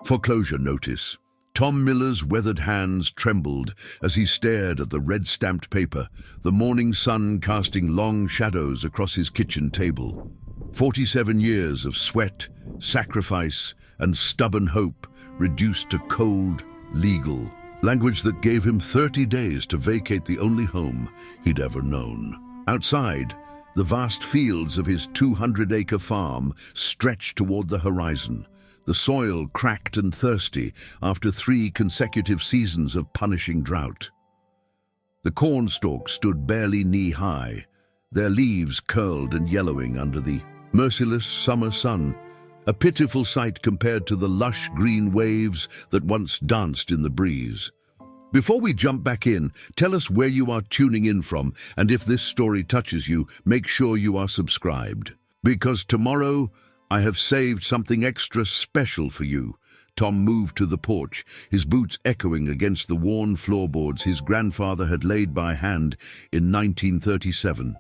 Foreclosure notice. Tom Miller's weathered hands trembled as he stared at the red-stamped paper, the morning sun casting long shadows across his kitchen table. 47 years of sweat, sacrifice, and stubborn hope reduced to cold, legal language that gave him 30 days to vacate the only home he'd ever known. Outside, the vast fields of his 200-acre farm stretched toward the horizon, the soil cracked and thirsty after 3 consecutive seasons of punishing drought. The corn stalks stood barely knee-high, their leaves curled and yellowing under the merciless summer sun, a pitiful sight compared to the lush green waves that once danced in the breeze. Before we jump back in, tell us where you are tuning in from, and if this story touches you, make sure you are subscribed. Because tomorrow, I have saved something extra special for you. Tom moved to the porch, his boots echoing against the worn floorboards his grandfather had laid by hand in 1937.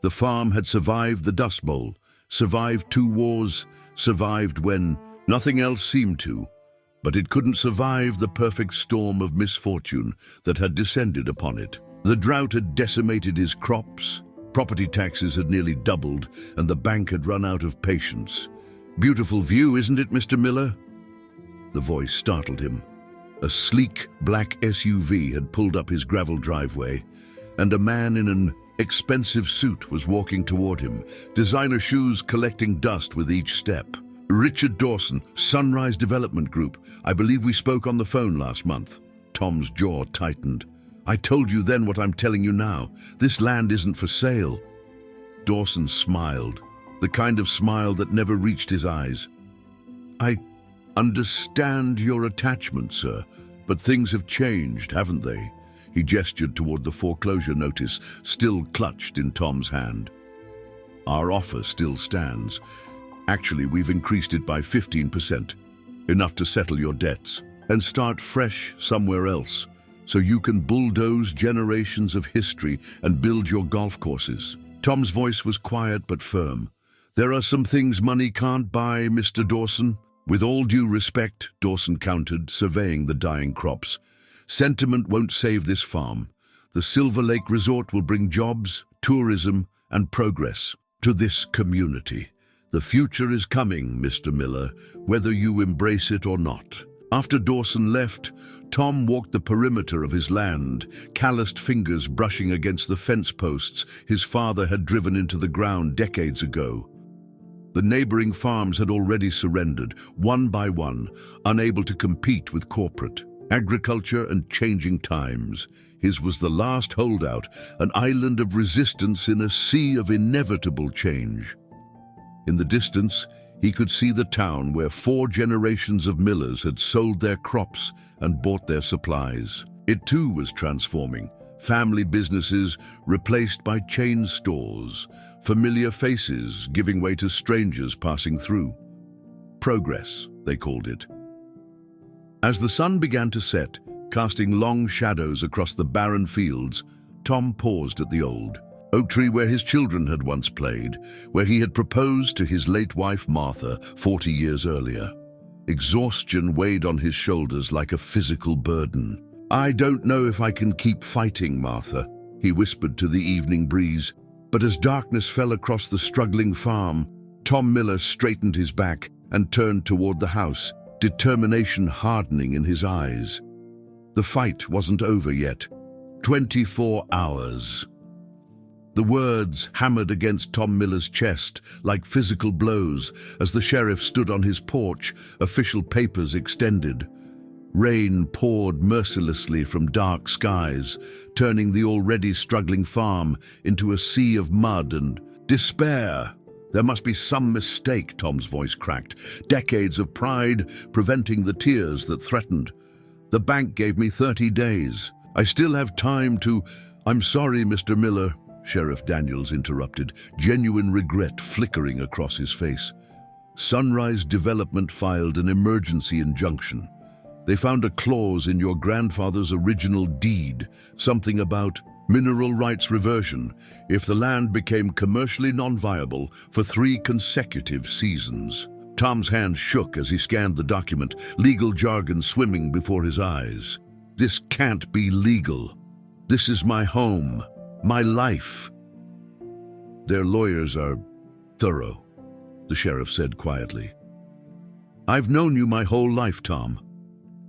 The farm had survived the Dust Bowl, survived 2 wars, survived when nothing else seemed to, but it couldn't survive the perfect storm of misfortune that had descended upon it. The drought had decimated his crops, property taxes had nearly doubled, and the bank had run out of patience. "Beautiful view, isn't it, Mr. Miller?" The voice startled him. A sleek black SUV had pulled up his gravel driveway, and a man in an expensive suit was walking toward him, designer shoes collecting dust with each step. "Richard Dawson, Sunrise Development Group. I believe we spoke on the phone last month." Tom's jaw tightened. "I told you then what I'm telling you now. This land isn't for sale." Dawson smiled, the kind of smile that never reached his eyes. "I understand your attachment, sir, but things have changed, haven't they?" He gestured toward the foreclosure notice, still clutched in Tom's hand. "Our offer still stands. Actually, we've increased it by 15%, enough to settle your debts and start fresh somewhere else, so you can bulldoze generations of history and build your golf courses." Tom's voice was quiet but firm. "There are some things money can't buy, Mr. Dawson." "With all due respect," Dawson countered, surveying the dying crops, "sentiment won't save this farm. The Silver Lake Resort will bring jobs, tourism, and progress to this community. The future is coming, Mr. Miller, whether you embrace it or not." After Dawson left, Tom walked the perimeter of his land, calloused fingers brushing against the fence posts his father had driven into the ground decades ago. The neighboring farms had already surrendered, one by one, unable to compete with corporate agriculture and changing times. His was the last holdout, an island of resistance in a sea of inevitable change. In the distance, he could see the town where 4 generations of millers had sold their crops and bought their supplies. It too was transforming. Family businesses replaced by chain stores, familiar faces giving way to strangers passing through. Progress, they called it. As the sun began to set, casting long shadows across the barren fields, Tom paused at the old oak tree where his children had once played, where he had proposed to his late wife Martha 40 years earlier. Exhaustion weighed on his shoulders like a physical burden. "I don't know if I can keep fighting, Martha," he whispered to the evening breeze. But as darkness fell across the struggling farm, Tom Miller straightened his back and turned toward the house, determination hardening in his eyes. The fight wasn't over yet. 24 hours. The words hammered against Tom Miller's chest like physical blows as the sheriff stood on his porch, official papers extended. Rain poured mercilessly from dark skies, turning the already struggling farm into a sea of mud and despair. "There must be some mistake," Tom's voice cracked. "Decades of pride preventing the tears that threatened. The bank gave me 30 days. I still have time to—" "I'm sorry, Mr. Miller," Sheriff Daniels interrupted, genuine regret flickering across his face. "Sunrise Development filed an emergency injunction. They found a clause in your grandfather's original deed, something about mineral rights reversion if the land became commercially non-viable for 3 consecutive seasons." Tom's hand shook as he scanned the document, legal jargon swimming before his eyes. This can't be legal. This is my home, my life. Their lawyers are thorough, the sheriff said quietly. I've known you my whole life, Tom.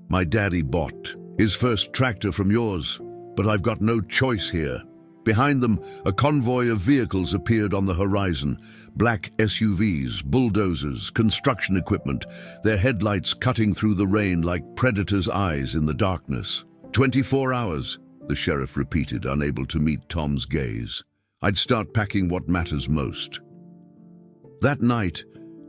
My daddy bought his first tractor from yours, but I've got no choice here. Behind them, a convoy of vehicles appeared on the horizon. Black SUVs, bulldozers, construction equipment, their headlights cutting through the rain like predators' eyes in the darkness. 24 hours, the sheriff repeated, unable to meet Tom's gaze. I'd start packing what matters most. That night,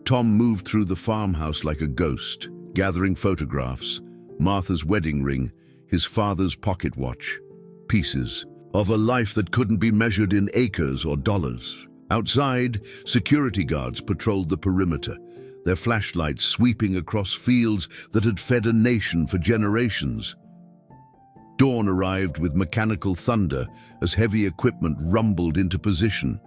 Tom moved through the farmhouse like a ghost, gathering photographs, Martha's wedding ring, his father's pocket watch, pieces of a life that couldn't be measured in acres or dollars. Outside, security guards patrolled the perimeter, their flashlights sweeping across fields that had fed a nation for generations. Dawn arrived with mechanical thunder as heavy equipment rumbled into position.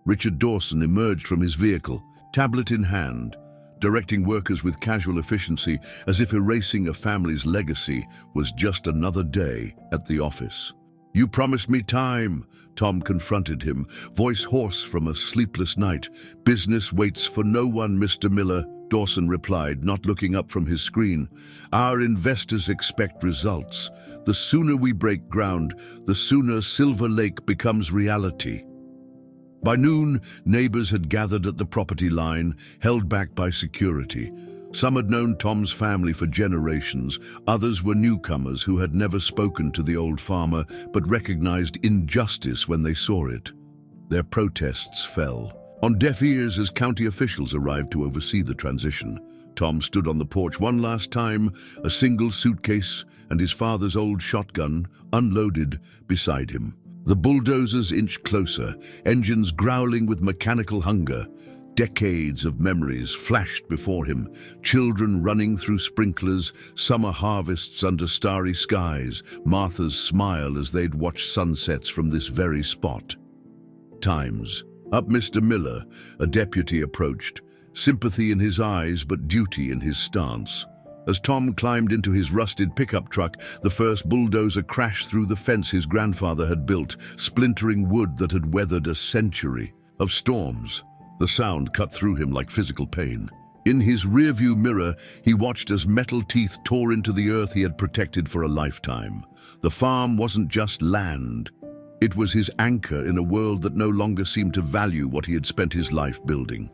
Richard Dawson emerged from his vehicle, tablet in hand, directing workers with casual efficiency as if erasing a family's legacy was just another day at the office. You promised me time, Tom confronted him, voice hoarse from a sleepless night. Business waits for no one, Mr. Miller, Dawson replied, not looking up from his screen. Our investors expect results. The sooner we break ground, the sooner Silver Lake becomes reality. By noon, neighbors had gathered at the property line, held back by security. Some had known Tom's family for generations. Others were newcomers who had never spoken to the old farmer but recognized injustice when they saw it. Their protests fell on deaf ears as county officials arrived to oversee the transition. Tom stood on the porch one last time, a single suitcase and his father's old shotgun, unloaded, beside him. The bulldozers inched closer, engines growling with mechanical hunger. Decades of memories flashed before him, children running through sprinklers, summer harvests under starry skies, Martha's smile as they'd watched sunsets from this very spot. Times. Up Mr. Miller, a deputy approached, sympathy in his eyes but duty in his stance. As Tom climbed into his rusted pickup truck, the first bulldozer crashed through the fence his grandfather had built, splintering wood that had weathered a century of storms. The sound cut through him like physical pain. In his rearview mirror, he watched as metal teeth tore into the earth he had protected for a lifetime. The farm wasn't just land. It was his anchor in a world that no longer seemed to value what he had spent his life building.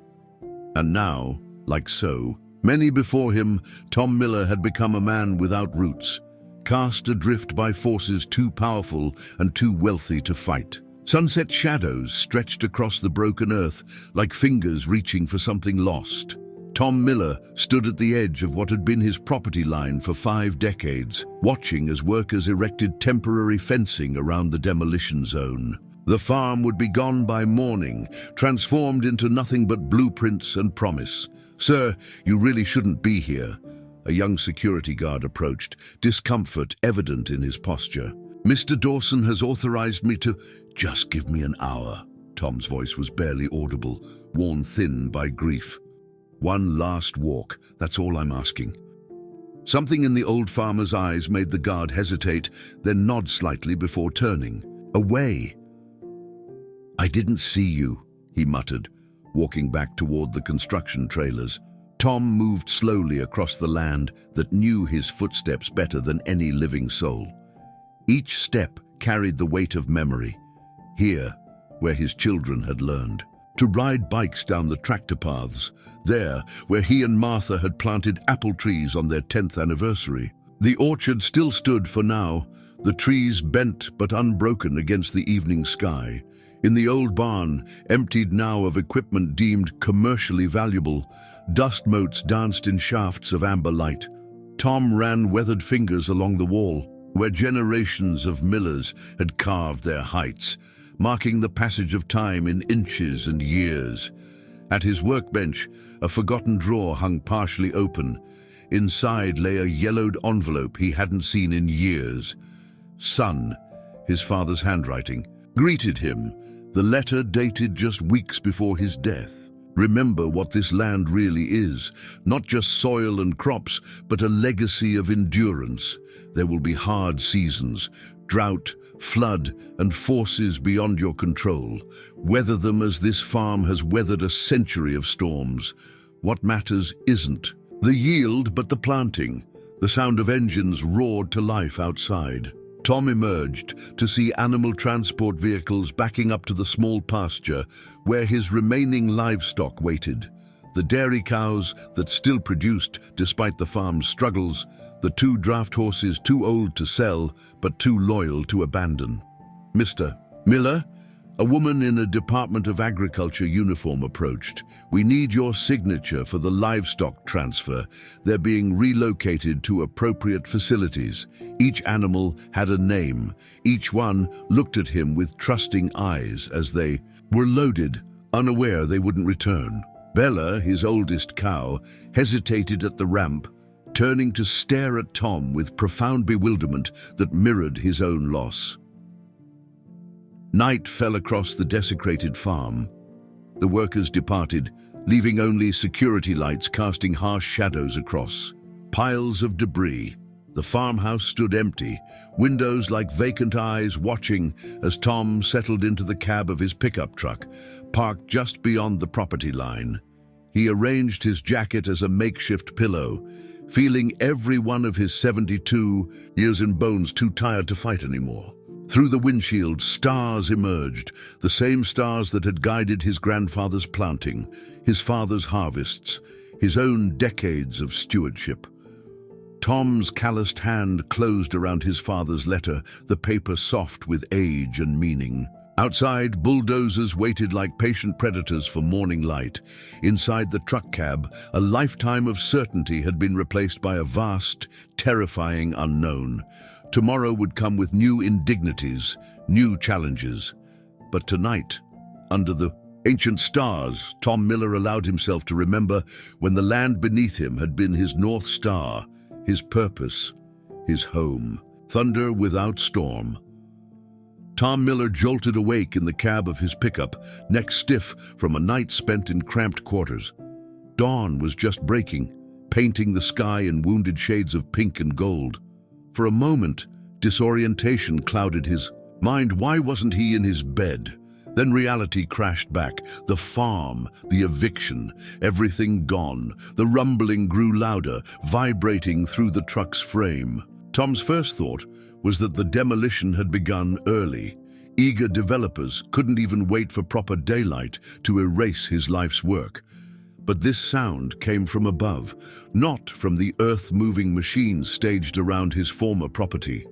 And now, like so, many before him, Tom Miller had become a man without roots, cast adrift by forces too powerful and too wealthy to fight. Sunset shadows stretched across the broken earth like fingers reaching for something lost. Tom Miller stood at the edge of what had been his property line for 5 decades, watching as workers erected temporary fencing around the demolition zone. The farm would be gone by morning, transformed into nothing but blueprints and promise. Sir, you really shouldn't be here. A young security guard approached, discomfort evident in his posture. Mr. Dawson has authorized me to... Just give me an hour. Tom's voice was barely audible, worn thin by grief. One last walk, that's all I'm asking. Something in the old farmer's eyes made the guard hesitate, then nod slightly before turning. Away. I didn't see you, he muttered, walking back toward the construction trailers. Tom moved slowly across the land that knew his footsteps better than any living soul. Each step carried the weight of memory. Here, where his children had learned to ride bikes down the tractor paths, there, where he and Martha had planted apple trees on their 10th anniversary. The orchard still stood for now, the trees bent but unbroken against the evening sky. In the old barn, emptied now of equipment deemed commercially valuable, dust motes danced in shafts of amber light. Tom ran weathered fingers along the wall, where generations of millers had carved their heights, marking the passage of time in inches and years. At his workbench, a forgotten drawer hung partially open. Inside lay a yellowed envelope he hadn't seen in years. Son, his father's handwriting, greeted him, the letter dated just weeks before his death. Remember what this land really is, not just soil and crops, but a legacy of endurance. There will be hard seasons, drought, flood, and forces beyond your control. Weather them as this farm has weathered a century of storms. What matters isn't the yield, but the planting. The sound of engines roared to life outside. Tom emerged to see animal transport vehicles backing up to the small pasture where his remaining livestock waited. The dairy cows that still produced despite the farm's struggles, the 2 draft horses too old to sell but too loyal to abandon. Mr. Miller, a woman in a Department of Agriculture uniform approached. We need your signature for the livestock transfer. They're being relocated to appropriate facilities. Each animal had a name. Each one looked at him with trusting eyes as they were loaded, unaware they wouldn't return. Bella, his oldest cow, hesitated at the ramp, turning to stare at Tom with profound bewilderment that mirrored his own loss. Night fell across the desecrated farm. The workers departed, leaving only security lights casting harsh shadows across. Piles of debris. The farmhouse stood empty, windows like vacant eyes watching as Tom settled into the cab of his pickup truck, parked just beyond the property line. He arranged his jacket as a makeshift pillow, feeling every one of his 72 years and bones too tired to fight anymore. Through the windshield, stars emerged, the same stars that had guided his grandfather's planting, his father's harvests, his own decades of stewardship. Tom's calloused hand closed around his father's letter, the paper soft with age and meaning. Outside, bulldozers waited like patient predators for morning light. Inside the truck cab, a lifetime of certainty had been replaced by a vast, terrifying unknown. Tomorrow would come with new indignities, new challenges. But tonight, under the ancient stars, Tom Miller allowed himself to remember when the land beneath him had been his North Star, his purpose, his home. Thunder without storm. Tom Miller jolted awake in the cab of his pickup, neck stiff from a night spent in cramped quarters. Dawn was just breaking, painting the sky in wounded shades of pink and gold. For a moment, disorientation clouded his mind. Why wasn't he in his bed? Then reality crashed back. The farm, the eviction, everything gone. The rumbling grew louder, vibrating through the truck's frame. Tom's first thought was that the demolition had begun early. Eager developers couldn't even wait for proper daylight to erase his life's work. But this sound came from above, not from the earth-moving machines staged around his former property.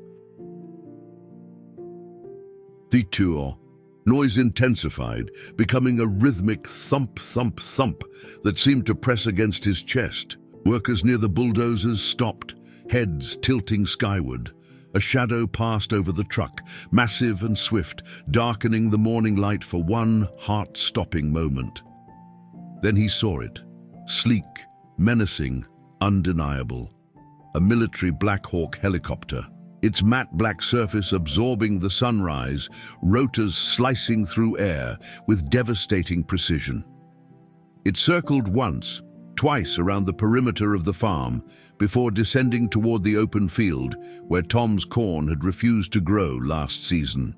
The tour. Noise intensified, becoming a rhythmic thump, thump, thump that seemed to press against his chest. Workers near the bulldozers stopped, heads tilting skyward. A shadow passed over the truck, massive and swift, darkening the morning light for one heart-stopping moment. Then he saw it, sleek, menacing, undeniable. A military Black Hawk helicopter. Its matte black surface absorbing the sunrise, rotors slicing through air with devastating precision. It circled once, twice around the perimeter of the farm, before descending toward the open field where Tom's corn had refused to grow last season.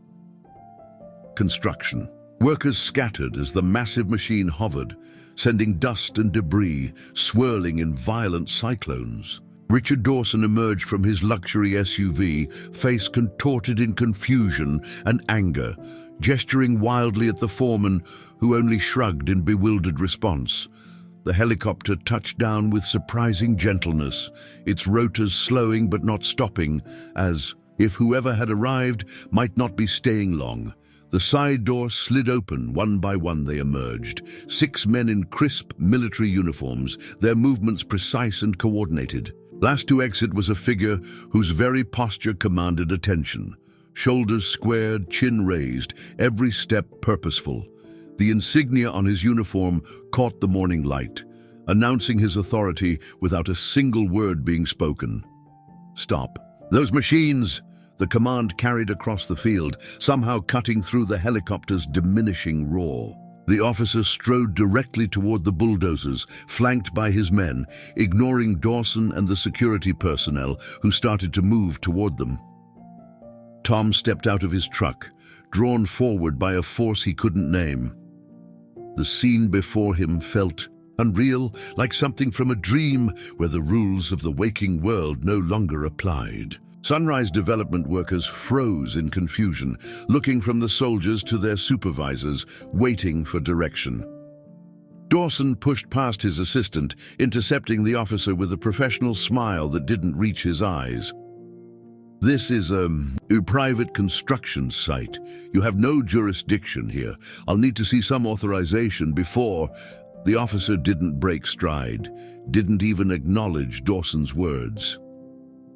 Construction. Workers scattered as the massive machine hovered, sending dust and debris swirling in violent cyclones. Richard Dawson emerged from his luxury SUV, face contorted in confusion and anger, gesturing wildly at the foreman, who only shrugged in bewildered response. The helicopter touched down with surprising gentleness, its rotors slowing but not stopping, as if whoever had arrived might not be staying long. The side door slid open. One by one they emerged. 6 men in crisp military uniforms, their movements precise and coordinated. Last to exit was a figure whose very posture commanded attention. Shoulders squared, chin raised, every step purposeful. The insignia on his uniform caught the morning light, announcing his authority without a single word being spoken. "Stop. Those machines!" The command carried across the field, somehow cutting through the helicopter's diminishing roar. The officer strode directly toward the bulldozers, flanked by his men, ignoring Dawson and the security personnel who started to move toward them. Tom stepped out of his truck, drawn forward by a force he couldn't name. The scene before him felt unreal, like something from a dream where the rules of the waking world no longer applied. Sunrise development workers froze in confusion, looking from the soldiers to their supervisors, waiting for direction. Dawson pushed past his assistant, intercepting the officer with a professional smile that didn't reach his eyes. "This is a private construction site. You have no jurisdiction here. I'll need to see some authorization before—" The officer didn't break stride, didn't even acknowledge Dawson's words.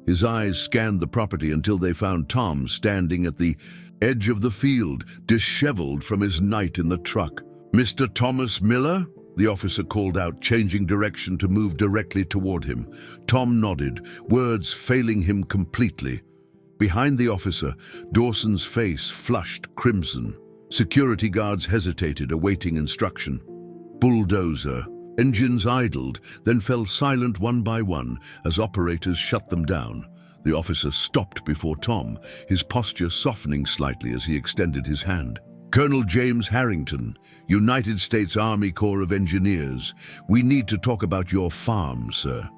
His eyes scanned the property until they found Tom standing at the edge of the field, disheveled from his night in the truck. "Mr. Thomas Miller?" the officer called out, changing direction to move directly toward him. Tom nodded, words failing him completely. Behind the officer, Dawson's face flushed crimson. Security guards hesitated, awaiting instruction. Bulldozer. Engines idled, then fell silent one by one as operators shut them down. The officer stopped before Tom, his posture softening slightly as he extended his hand. "Colonel James Harrington, United States Army Corps of Engineers. We need to talk about your farm, sir."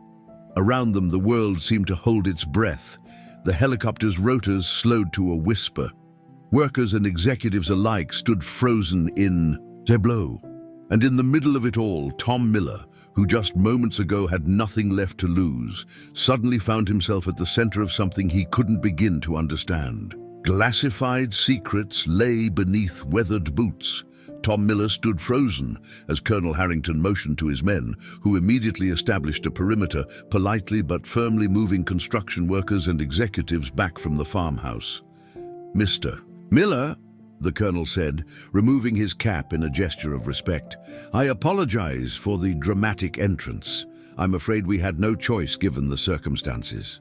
Around them, the world seemed to hold its breath. The helicopter's rotors slowed to a whisper. Workers and executives alike stood frozen in tableau. And in the middle of it all, Tom Miller, who just moments ago had nothing left to lose, suddenly found himself at the center of something he couldn't begin to understand. Classified secrets lay beneath weathered boots. Tom Miller stood frozen as Colonel Harrington motioned to his men, who immediately established a perimeter, politely but firmly moving construction workers and executives back from the farmhouse. "Mr. Miller," the colonel said, removing his cap in a gesture of respect, "I apologize for the dramatic entrance. I'm afraid we had no choice given the circumstances."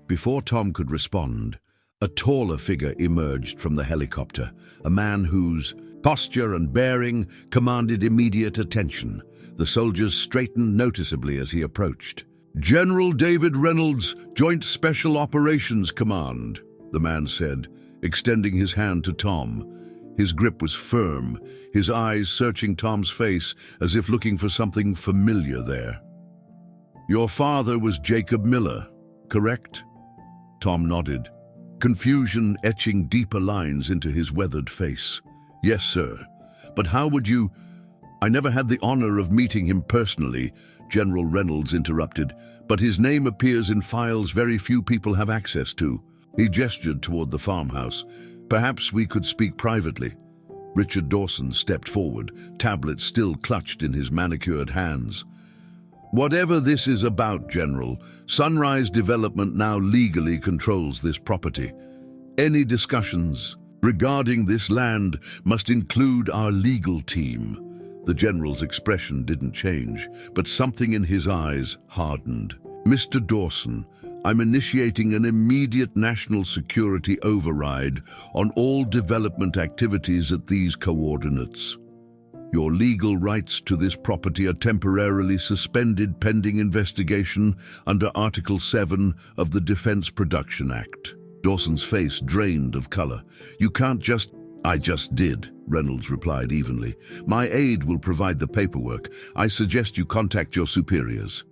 Before Tom could respond, a taller figure emerged from the helicopter, a man whose posture and bearing commanded immediate attention. The soldiers straightened noticeably as he approached. "General David Reynolds, Joint Special Operations Command," the man said, extending his hand to Tom. His grip was firm, his eyes searching Tom's face as if looking for something familiar there. "Your father was Jacob Miller, correct?" Tom nodded, confusion etching deeper lines into his weathered face. "Yes, sir. But how would you—" "I never had the honor of meeting him personally," General Reynolds interrupted, "but his name appears in files very few people have access to." He gestured toward the farmhouse. "Perhaps we could speak privately." Richard Dawson stepped forward, tablet still clutched in his manicured hands. "Whatever this is about, General, Sunrise Development now legally controls this property. Any discussions regarding this land must include our legal team." The general's expression didn't change, but something in his eyes hardened. "Mr. Dawson, I'm initiating an immediate national security override on all development activities at these coordinates. Your legal rights to this property are temporarily suspended pending investigation under Article 7 of the Defense Production Act." Dawson's face drained of color. "You can't just—" "I just did," Reynolds replied evenly. "My aide will provide the paperwork. I suggest you contact your superiors."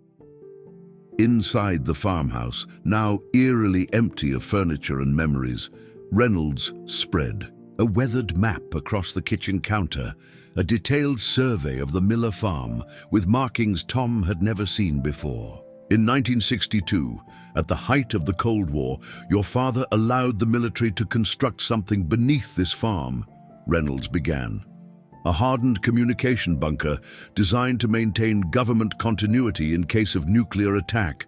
Inside the farmhouse, now eerily empty of furniture and memories, Reynolds spread a weathered map across the kitchen counter, a detailed survey of the Miller farm with markings Tom had never seen before. "In 1962, at the height of the Cold War, your father allowed the military to construct something beneath this farm," Reynolds began. "A hardened communication bunker designed to maintain government continuity in case of nuclear attack."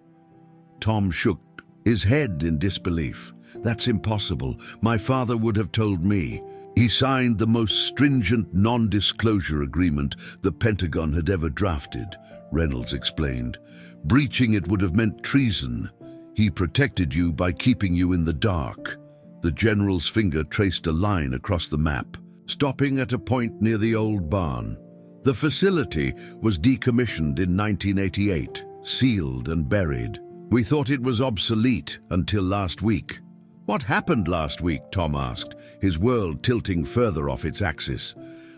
Tom shook his head in disbelief. "That's impossible. My father would have told me." "He signed the most stringent non-disclosure agreement the Pentagon had ever drafted," Reynolds explained. "Breaching it would have meant treason. He protected you by keeping you in the dark." The general's finger traced a line across the map. stopping at a point near the old barn. The facility was decommissioned in 1988, sealed and buried. We thought it was obsolete until last week. What happened last week? Tom asked, his world tilting further off its axis.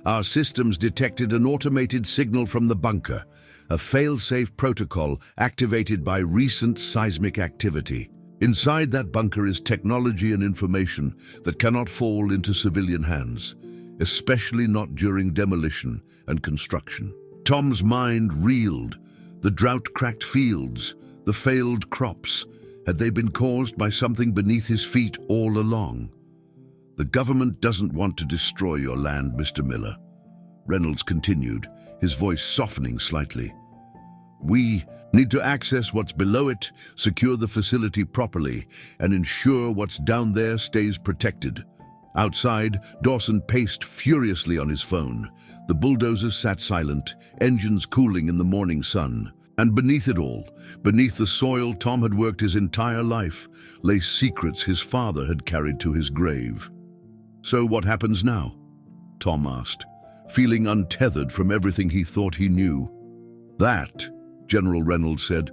Our systems detected an automated signal from the bunker, a fail-safe protocol activated by recent seismic activity. Inside that bunker is technology and information that cannot fall into civilian hands, especially not during demolition and construction. Tom's mind reeled. The drought-cracked fields, the failed crops, had they been caused by something beneath his feet all along? The government doesn't want to destroy your land, Mr. Miller, Reynolds continued, his voice softening slightly. We need to access what's below it, secure the facility properly, and ensure what's down there stays protected. Outside, Dawson paced furiously on his phone. The bulldozers sat silent, engines cooling in the morning sun. And beneath it all, beneath the soil Tom had worked his entire life, lay secrets his father had carried to his grave. So what happens now? Tom asked, feeling untethered from everything he thought he knew. That, General Reynolds said,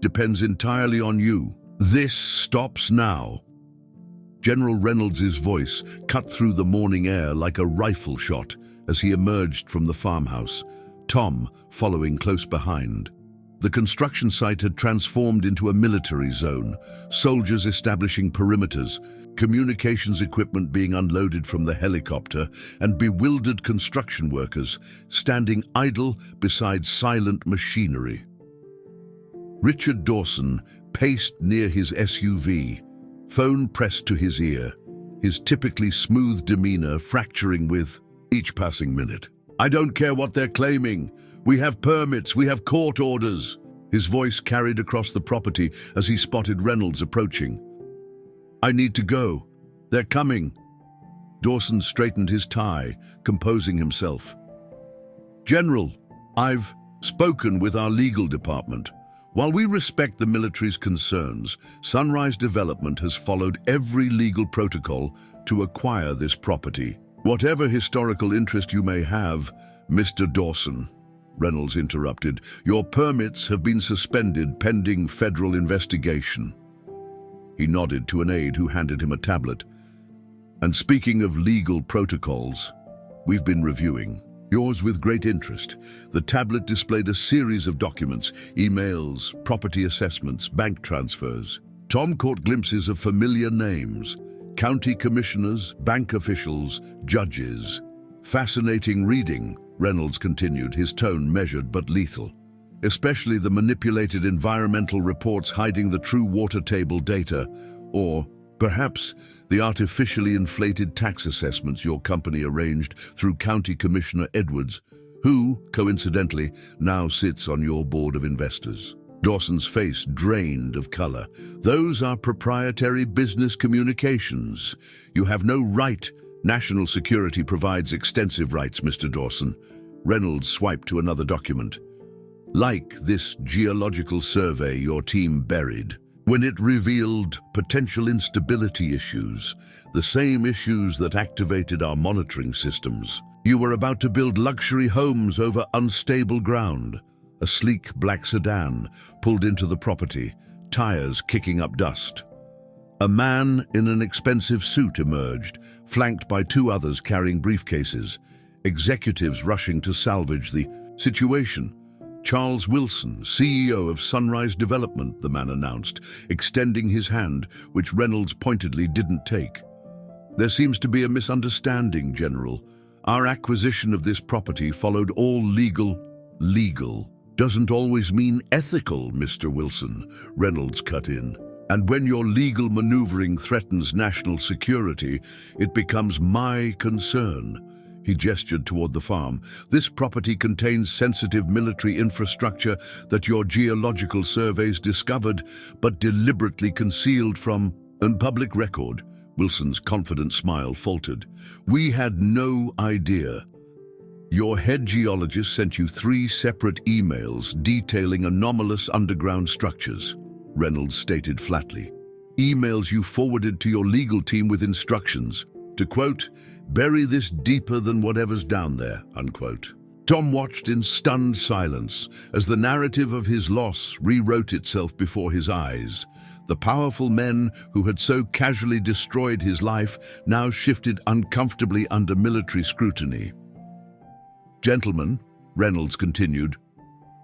depends entirely on you. This stops now. General Reynolds' voice cut through the morning air like a rifle shot as he emerged from the farmhouse, Tom following close behind. The construction site had transformed into a military zone, soldiers establishing perimeters, communications equipment being unloaded from the helicopter, and bewildered construction workers standing idle beside silent machinery. Richard Dawson paced near his SUV, phone pressed to his ear, his typically smooth demeanor fracturing with each passing minute. I don't care what they're claiming. We have permits, we have court orders. His voice carried across the property as he spotted Reynolds approaching. I need to go. They're coming. Dawson straightened his tie, composing himself. General, I've spoken with our legal department. While we respect the military's concerns, Sunrise Development has followed every legal protocol to acquire this property. Whatever historical interest you may have, Mr. Dawson, Reynolds interrupted, your permits have been suspended pending federal investigation. He nodded to an aide who handed him a tablet. And speaking of legal protocols, we've been reviewing yours with great interest. The tablet displayed a series of documents, emails, property assessments, bank transfers. Tom caught glimpses of familiar names, county commissioners, bank officials, judges. Fascinating reading, Reynolds continued, his tone measured but lethal. Especially the manipulated environmental reports hiding the true water table data, or perhaps the artificially inflated tax assessments your company arranged through County Commissioner Edwards, who, coincidentally, now sits on your board of investors. Dawson's face drained of color. Those are proprietary business communications. You have no right. National security provides extensive rights, Mr. Dawson. Reynolds swiped to another document. Like this geological survey your team buried, when it revealed potential instability issues, the same issues that activated our monitoring systems. You were about to build luxury homes over unstable ground. A sleek black sedan pulled into the property, tires kicking up dust. A man in an expensive suit emerged, flanked by two others carrying briefcases, executives rushing to salvage the situation. Charles Wilson, CEO of Sunrise Development, the man announced, extending his hand, which Reynolds pointedly didn't take. There seems to be a misunderstanding, General. Our acquisition of this property followed all legal doesn't always mean ethical, Mr. Wilson, Reynolds cut in. And when your legal maneuvering threatens national security, it becomes my concern. He gestured toward the farm. This property contains sensitive military infrastructure that your geological surveys discovered, but deliberately concealed from public record. Wilson's confident smile faltered. We had no idea. Your head geologist sent you 3 separate emails detailing anomalous underground structures, Reynolds stated flatly. Emails you forwarded to your legal team with instructions to, quote, Bury this deeper than whatever's down there, unquote. Tom watched in stunned silence as the narrative of his loss rewrote itself before his eyes. The powerful men who had so casually destroyed his life now shifted uncomfortably under military scrutiny. "Gentlemen," Reynolds continued,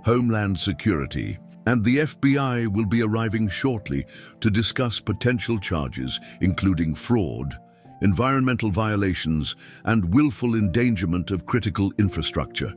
"Homeland Security and the FBI will be arriving shortly to discuss potential charges, including fraud, environmental violations, and willful endangerment of critical infrastructure.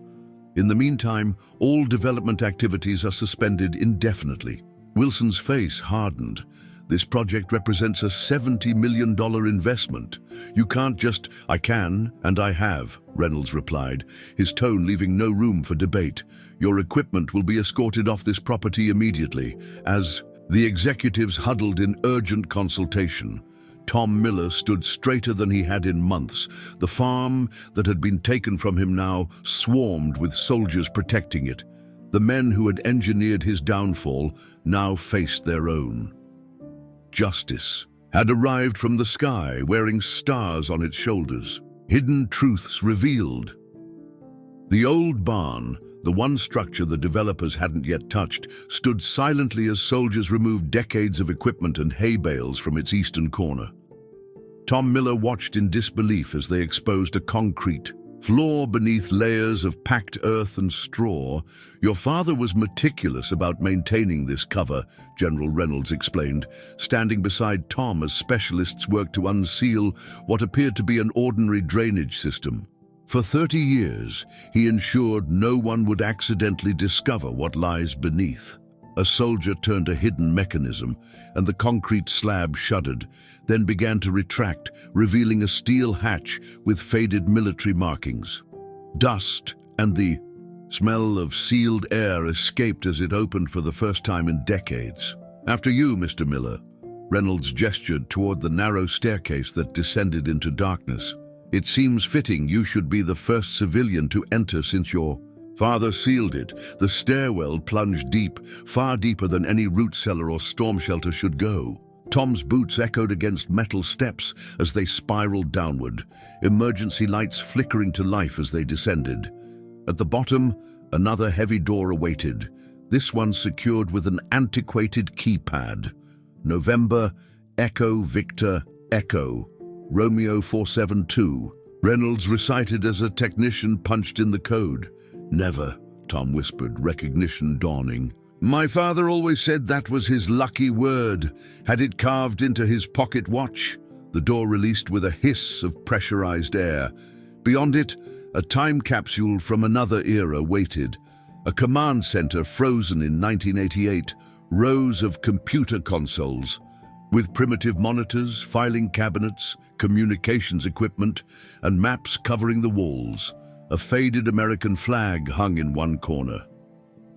In the meantime, all development activities are suspended indefinitely." Wilson's face hardened. "This project represents a $70 million investment. You can't just—" "I can, and I have," Reynolds replied, his tone leaving no room for debate. "Your equipment will be escorted off this property immediately." As the executives huddled in urgent consultation, Tom Miller stood straighter than he had in months. The farm that had been taken from him now swarmed with soldiers protecting it. The men who had engineered his downfall now faced their own. Justice had arrived from the sky, wearing stars on its shoulders. Hidden truths revealed. The old barn, the one structure the developers hadn't yet touched, stood silently as soldiers removed decades of equipment and hay bales from its eastern corner. Tom Miller watched in disbelief as they exposed a concrete floor beneath layers of packed earth and straw. "Your father was meticulous about maintaining this cover," General Reynolds explained, standing beside Tom as specialists worked to unseal what appeared to be an ordinary drainage system. "For 30 years, he ensured no one would accidentally discover what lies beneath." A soldier turned a hidden mechanism, and the concrete slab shuddered, then began to retract, revealing a steel hatch with faded military markings. Dust and the smell of sealed air escaped as it opened for the first time in decades. "After you, Mr. Miller." Reynolds gestured toward the narrow staircase that descended into darkness. "It seems fitting you should be the first civilian to enter since your father sealed it." The stairwell plunged deep, far deeper than any root cellar or storm shelter should go. Tom's boots echoed against metal steps as they spiraled downward, emergency lights flickering to life as they descended. At the bottom, another heavy door awaited, this one secured with an antiquated keypad. November, Echo, Victor, Echo, Romeo 472. Reynolds recited as a technician punched in the code. "Never," Tom whispered, recognition dawning. "My father always said that was his lucky word. Had it carved into his pocket watch." The door released with a hiss of pressurized air. Beyond it, a time capsule from another era waited. A command center frozen in 1988, rows of computer consoles, with primitive monitors, filing cabinets, communications equipment, and maps covering the walls. A faded American flag hung in one corner.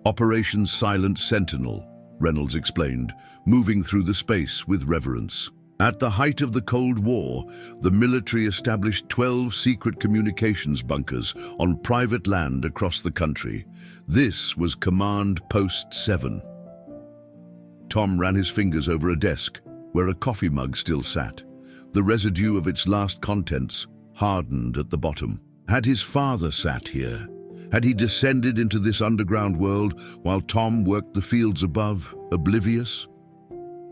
"Operation Silent Sentinel," Reynolds explained, moving through the space with reverence. At the height of the Cold War, the military established 12 secret communications bunkers on private land across the country. This was Command Post 7. Tom ran his fingers over a desk where a coffee mug still sat. The residue of its last contents hardened at the bottom. Had his father sat here? Had he descended into this underground world while Tom worked the fields above, oblivious?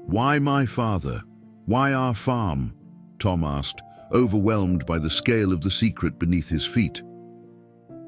"Why my father? Why our farm?" Tom asked, overwhelmed by the scale of the secret beneath his feet.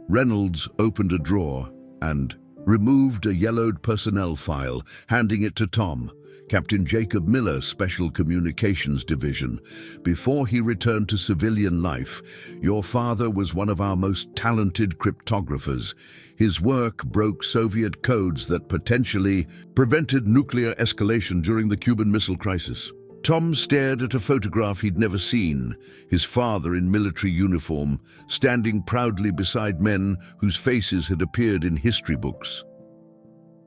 Reynolds opened a drawer and removed a yellowed personnel file, handing it to Tom. "Captain Jacob Miller, Special Communications Division. Before he returned to civilian life, your father was one of our most talented cryptographers. His work broke Soviet codes that potentially prevented nuclear escalation during the Cuban Missile Crisis." Tom stared at a photograph he'd never seen, his father in military uniform, standing proudly beside men whose faces had appeared in history books.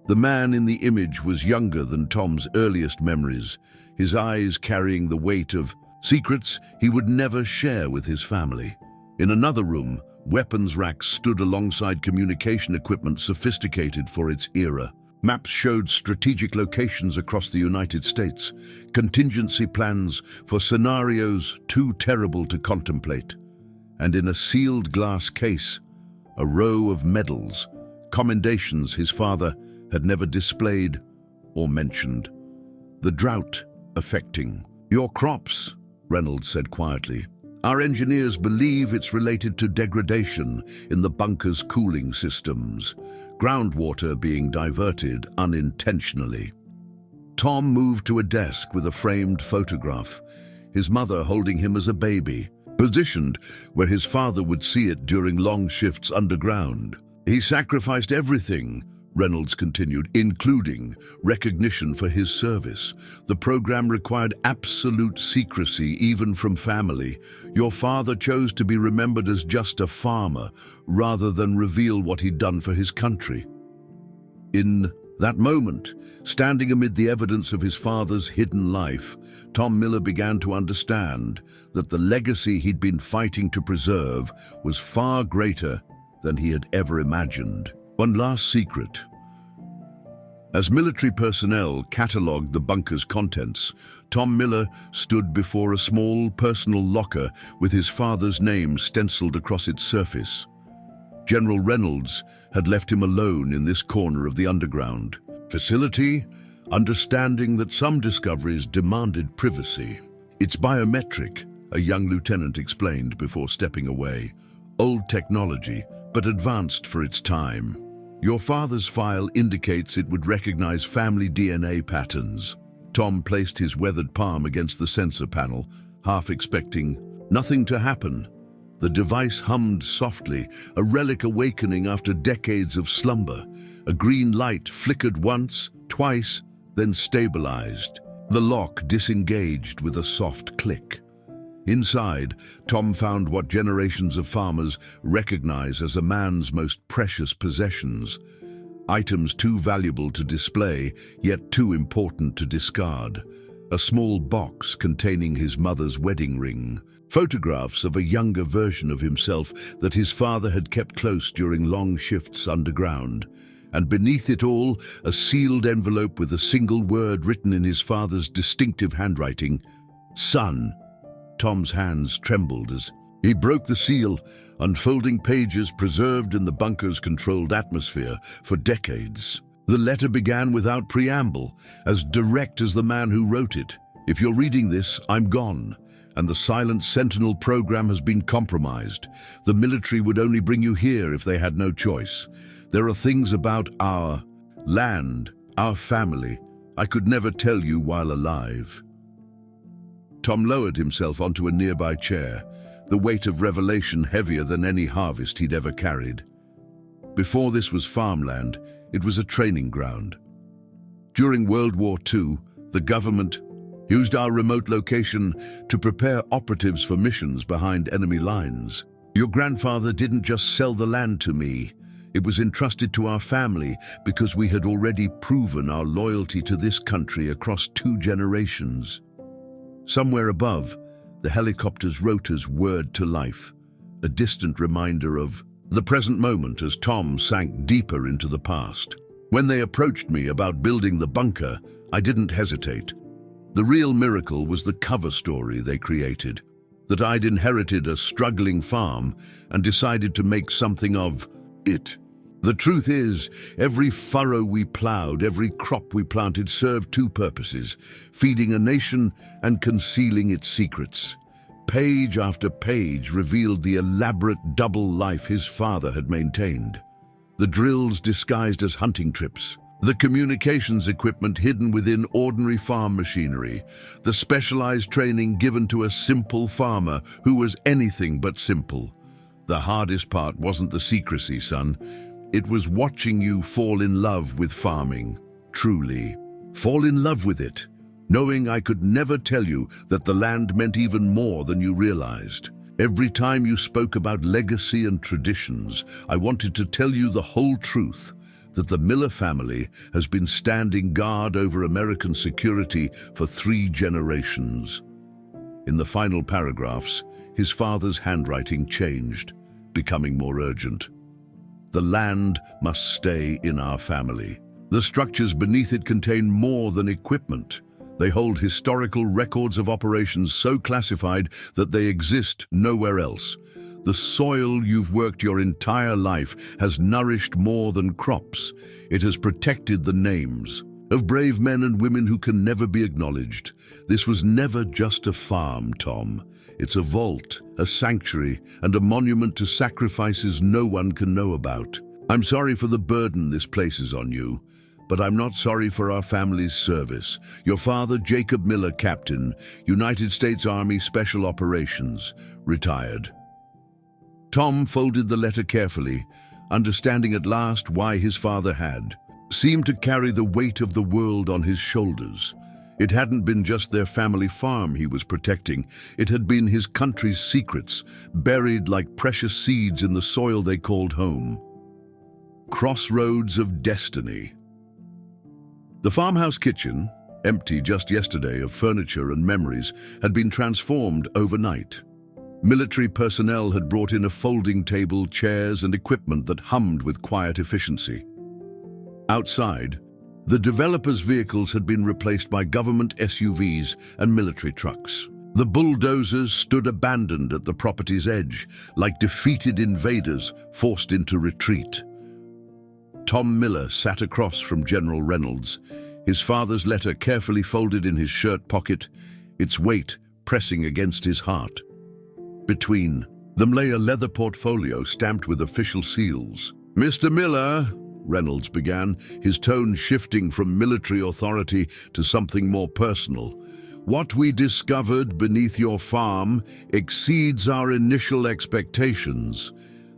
The man in the image was younger than Tom's earliest memories, his eyes carrying the weight of secrets he would never share with his family. In another room, weapons racks stood alongside communication equipment sophisticated for its era. Maps showed strategic locations across the United States, contingency plans for scenarios too terrible to contemplate. and in a sealed glass case, a row of medals, commendations his father had never displayed or mentioned. The drought affecting your crops, Reynolds said quietly. Our engineers believe it's related to degradation in the bunker's cooling systems, groundwater being diverted unintentionally. Tom moved to a desk with a framed photograph, his mother holding him as a baby, positioned where his father would see it during long shifts underground. He sacrificed everything, Reynolds continued, including recognition for his service. The program required absolute secrecy, even from family. Your father chose to be remembered as just a farmer, rather than reveal what he'd done for his country. In that moment, standing amid the evidence of his father's hidden life, Tom Miller began to understand that the legacy he'd been fighting to preserve was far greater than he had ever imagined. One last secret. As military personnel catalogued the bunker's contents, Tom Miller stood before a small personal locker with his father's name stenciled across its surface. General Reynolds had left him alone in this corner of the underground facility, understanding that some discoveries demanded privacy. It's biometric, a young lieutenant explained before stepping away. Old technology, but advanced for its time. Your father's file indicates it would recognize family DNA patterns. Tom placed his weathered palm against the sensor panel, half expecting nothing to happen. The device hummed softly, a relic awakening after decades of slumber. A green light flickered once, twice, then stabilized. The lock disengaged with a soft click. Inside, Tom found what generations of farmers recognize as a man's most precious possessions. Items too valuable to display, yet too important to discard. A small box containing his mother's wedding ring. Photographs of a younger version of himself that his father had kept close during long shifts underground. And beneath it all, a sealed envelope with a single word written in his father's distinctive handwriting, "Son." Tom's hands trembled as he broke the seal, unfolding pages preserved in the bunker's controlled atmosphere for decades. The letter began without preamble, as direct as the man who wrote it. "If you're reading this, I'm gone, and the Silent Sentinel program has been compromised. The military would only bring you here if they had no choice. There are things about our land, our family, I could never tell you while alive." Tom lowered himself onto a nearby chair, the weight of revelation heavier than any harvest he'd ever carried. Before this was farmland, it was a training ground. During World War II, the government used our remote location to prepare operatives for missions behind enemy lines. Your grandfather didn't just sell the land to me. It was entrusted to our family because we had already proven our loyalty to this country across 2 generations. Somewhere above, the helicopter's rotors whirred to life, a distant reminder of the present moment as Tom sank deeper into the past. When they approached me about building the bunker, I didn't hesitate. The real miracle was the cover story they created, that I'd inherited a struggling farm and decided to make something of it. The truth is, every furrow we plowed, every crop we planted served 2 purposes, feeding a nation and concealing its secrets. Page after page revealed the elaborate double life his father had maintained. The drills disguised as hunting trips, the communications equipment hidden within ordinary farm machinery, the specialized training given to a simple farmer who was anything but simple. The hardest part wasn't the secrecy, son. It was watching you fall in love with farming, truly. Fall in love with it, knowing I could never tell you that the land meant even more than you realized. Every time you spoke about legacy and traditions, I wanted to tell you the whole truth, that the Miller family has been standing guard over American security for 3 generations. In the final paragraphs, his father's handwriting changed, becoming more urgent. The land must stay in our family. The structures beneath it contain more than equipment. They hold historical records of operations so classified that they exist nowhere else. The soil you've worked your entire life has nourished more than crops. It has protected the names of brave men and women who can never be acknowledged. This was never just a farm, Tom. It's a vault, a sanctuary, and a monument to sacrifices no one can know about. I'm sorry for the burden this places on you, but I'm not sorry for our family's service. Your father, Jacob Miller, Captain, United States Army Special Operations, retired. Tom folded the letter carefully, understanding at last why his father had seemed to carry the weight of the world on his shoulders. It hadn't been just their family farm he was protecting. It had been his country's secrets, buried like precious seeds in the soil they called home. Crossroads of destiny. The farmhouse kitchen, empty just yesterday of furniture and memories, had been transformed overnight. Military personnel had brought in a folding table, chairs, and equipment that hummed with quiet efficiency. Outside, the developers' vehicles had been replaced by government SUVs and military trucks. The bulldozers stood abandoned at the property's edge, like defeated invaders forced into retreat. Tom Miller sat across from General Reynolds, his father's letter carefully folded in his shirt pocket, its weight pressing against his heart. Between them lay a leather portfolio stamped with official seals. "Mr. Miller," Reynolds began, his tone shifting from military authority to something more personal, "what we discovered beneath your farm exceeds our initial expectations.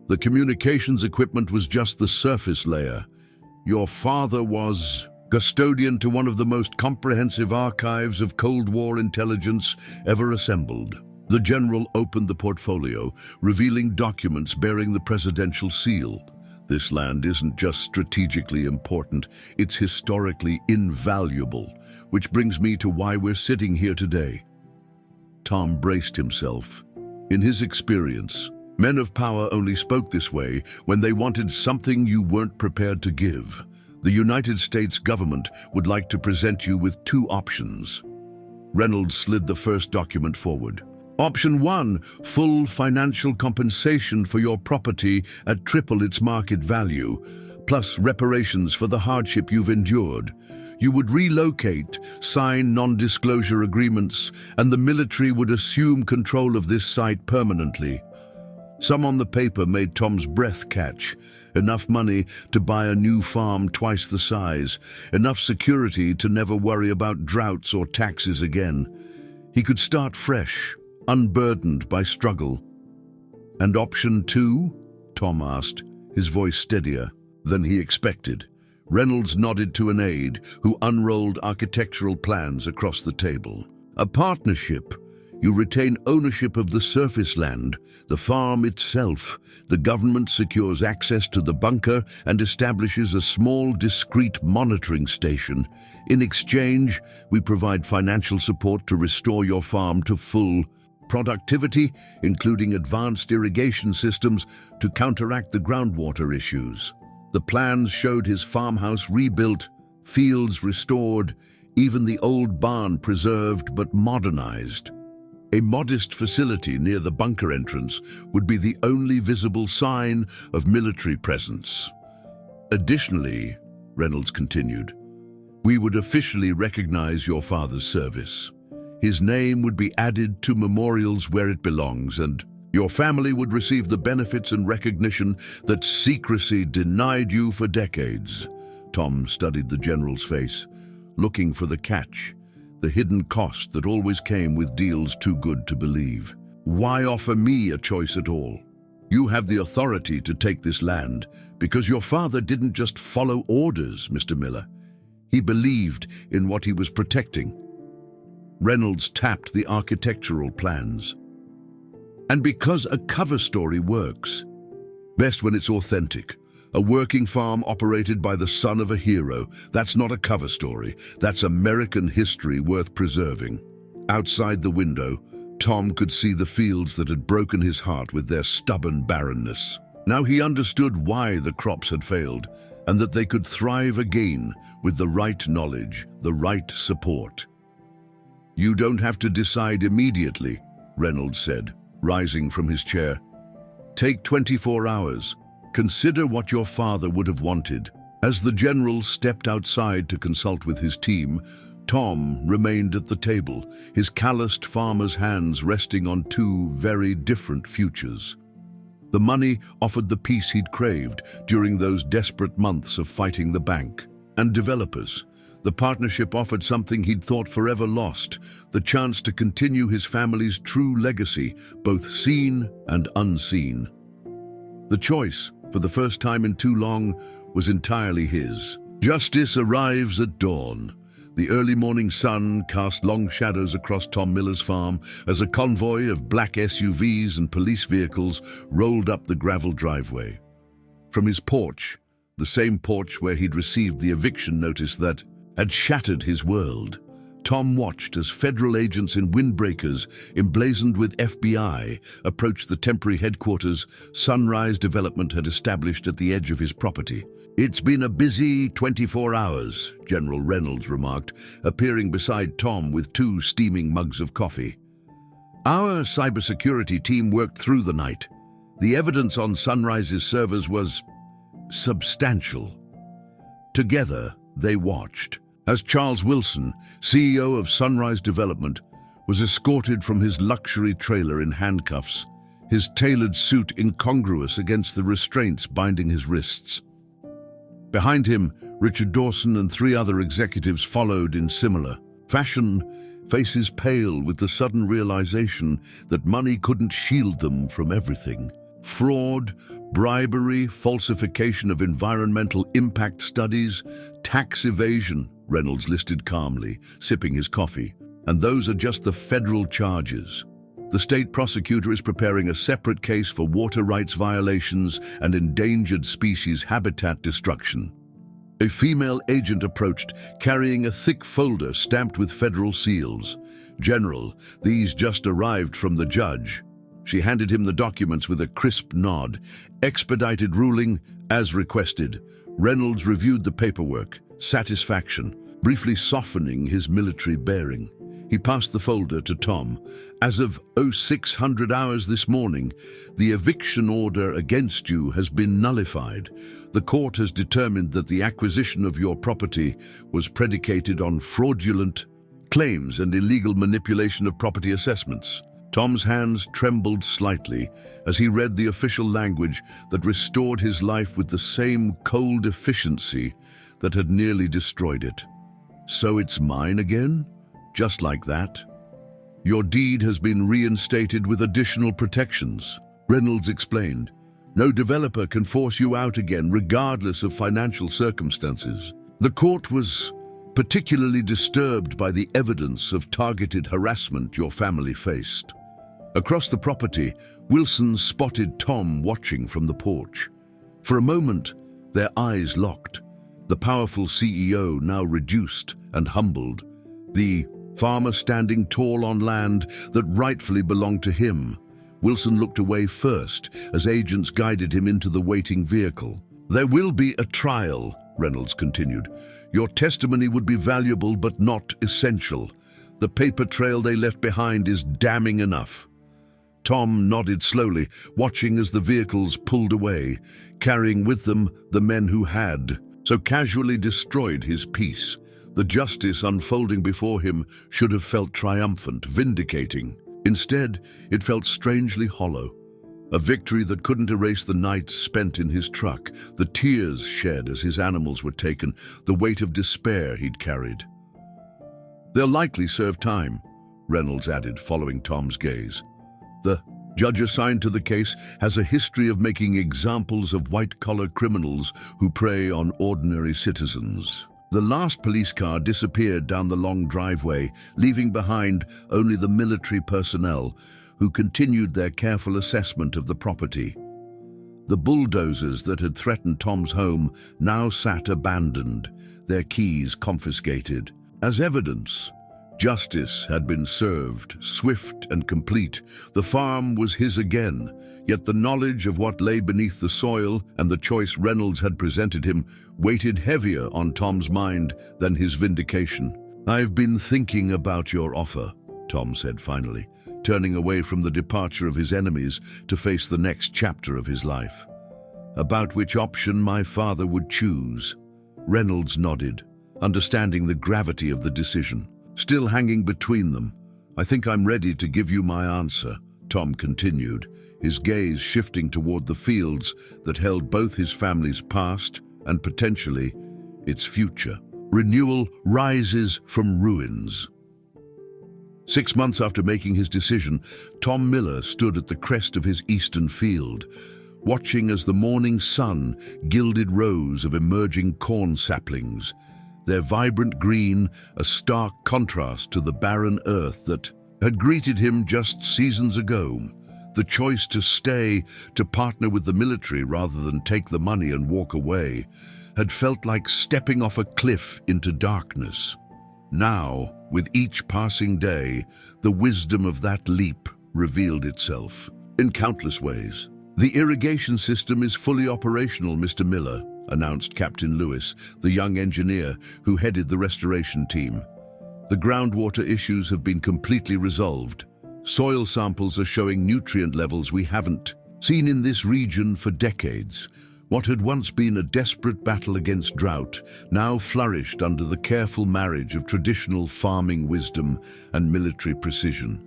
The communications equipment was just the surface layer. Your father was custodian to one of the most comprehensive archives of Cold War intelligence ever assembled." The general opened the portfolio, revealing documents bearing the presidential seal. "This land isn't just strategically important, it's historically invaluable, which brings me to why we're sitting here today." Tom braced himself. In his experience, men of power only spoke this way when they wanted something you weren't prepared to give. The United States government would like to present you with two options. Reynolds slid the first document forward. Option 1, full financial compensation for your property at triple its market value, plus reparations for the hardship you've endured. You would relocate, sign non-disclosure agreements, and the military would assume control of this site permanently. Some on the paper made Tom's breath catch. Enough money to buy a new farm twice the size, enough security to never worry about droughts or taxes again. He could start fresh, unburdened by struggle. "And option 2? Tom asked, his voice steadier than he expected. Reynolds nodded to an aide who unrolled architectural plans across the table. "A partnership. You retain ownership of the surface land, the farm itself. The government secures access to the bunker and establishes a small, discreet monitoring station. In exchange, we provide financial support to restore your farm to full productivity, including advanced irrigation systems to counteract the groundwater issues." The plans showed his farmhouse rebuilt, fields restored, even the old barn preserved but modernized. A modest facility near the bunker entrance would be the only visible sign of military presence. "Additionally," Reynolds continued, "we would officially recognize your father's service. His name would be added to memorials where it belongs, and your family would receive the benefits and recognition that secrecy denied you for decades." Tom studied the general's face, looking for the catch, the hidden cost that always came with deals too good to believe. "Why offer me a choice at all? You have the authority to take this land because your father didn't just follow orders, Mr. Miller. He believed in what he was protecting." Reynolds tapped the architectural plans. "And because a cover story works, best when it's authentic. A working farm operated by the son of a hero. That's not a cover story. That's American history worth preserving." Outside the window, Tom could see the fields that had broken his heart with their stubborn barrenness. Now he understood why the crops had failed, and that they could thrive again with the right knowledge, the right support. "You don't have to decide immediately," Reynolds said, rising from his chair. Take 24 hours. Consider what your father would have wanted. As the general stepped outside to consult with his team, Tom remained at the table, his calloused farmer's hands resting on two very different futures. The money offered the peace he'd craved during those desperate months of fighting the bank. And developers, the partnership offered something he'd thought forever lost, the chance to continue his family's true legacy, both seen and unseen. The choice, for the first time in too long, was entirely his. Justice arrives at dawn. The early morning sun cast long shadows across Tom Miller's farm as a convoy of black SUVs and police vehicles rolled up the gravel driveway. From his porch, the same porch where he'd received the eviction notice that had shattered his world, Tom watched as federal agents in windbreakers, emblazoned with FBI, approached the temporary headquarters Sunrise Development had established at the edge of his property. "It's been a busy 24 hours, General Reynolds remarked, appearing beside Tom with two steaming mugs of coffee. "Our cybersecurity team worked through the night. The evidence on Sunrise's servers was substantial." Together, they watched as Charles Wilson, CEO of Sunrise Development, was escorted from his luxury trailer in handcuffs, his tailored suit incongruous against the restraints binding his wrists. Behind him, Richard Dawson and three other executives followed in similar fashion, faces pale with the sudden realization that money couldn't shield them from everything. Fraud, bribery, falsification of environmental impact studies, tax evasion, Reynolds listed calmly, sipping his coffee. And those are just the federal charges. The state prosecutor is preparing a separate case for water rights violations and endangered species habitat destruction. A female agent approached, carrying a thick folder stamped with federal seals. "General, these just arrived from the judge." She handed him the documents with a crisp nod. "Expedited ruling, as requested." Reynolds reviewed the paperwork, satisfaction, briefly softening his military bearing. He passed the folder to Tom. "As of 0600 hours this morning, the eviction order against you has been nullified. The court has determined that the acquisition of your property was predicated on fraudulent claims and illegal manipulation of property assessments." Tom's hands trembled slightly as he read the official language that restored his life with the same cold efficiency that had nearly destroyed it. "So it's mine again? Just like that? Your deed has been reinstated with additional protections," Reynolds explained. "No developer can force you out again, regardless of financial circumstances." The court was particularly disturbed by the evidence of targeted harassment your family faced. Across the property, Wilson spotted Tom watching from the porch. For a moment, their eyes locked, the powerful CEO now reduced and humbled, the farmer standing tall on land that rightfully belonged to him. Wilson looked away first as agents guided him into the waiting vehicle. "There will be a trial," Reynolds continued. "Your testimony would be valuable but not essential. The paper trail they left behind is damning enough." Tom nodded slowly, watching as the vehicles pulled away, carrying with them the men who had so casually destroyed his peace. The justice unfolding before him should have felt triumphant, vindicating. Instead, it felt strangely hollow. A victory that couldn't erase the nights spent in his truck, the tears shed as his animals were taken, the weight of despair he'd carried. "They'll likely serve time," Reynolds added, following Tom's gaze. "The judge assigned to the case has a history of making examples of white-collar criminals who prey on ordinary citizens." The last police car disappeared down the long driveway, leaving behind only the military personnel who continued their careful assessment of the property. The bulldozers that had threatened Tom's home now sat abandoned, their keys confiscated. As evidence, justice had been served, swift and complete. The farm was his again, yet the knowledge of what lay beneath the soil and the choice Reynolds had presented him weighted heavier on Tom's mind than his vindication. "I've been thinking about your offer," Tom said finally. turning away from the departure of his enemies to face the next chapter of his life. About which option my father would choose. Reynolds nodded, understanding the gravity of the decision. Still hanging between them. I think I'm ready to give you my answer, Tom continued, his gaze shifting toward the fields that held both his family's past and potentially its future. Renewal rises from ruins. 6 months after making his decision, Tom Miller stood at the crest of his eastern field, watching as the morning sun gilded rows of emerging corn saplings, their vibrant green a stark contrast to the barren earth that had greeted him just seasons ago. The choice to stay, to partner with the military rather than take the money and walk away, had felt like stepping off a cliff into darkness. Now, with each passing day, the wisdom of that leap revealed itself in countless ways. The irrigation system is fully operational, Mr. Miller, announced Captain Lewis, the young engineer who headed the restoration team. The groundwater issues have been completely resolved. Soil samples are showing nutrient levels we haven't seen in this region for decades. What had once been a desperate battle against drought now flourished under the careful marriage of traditional farming wisdom and military precision.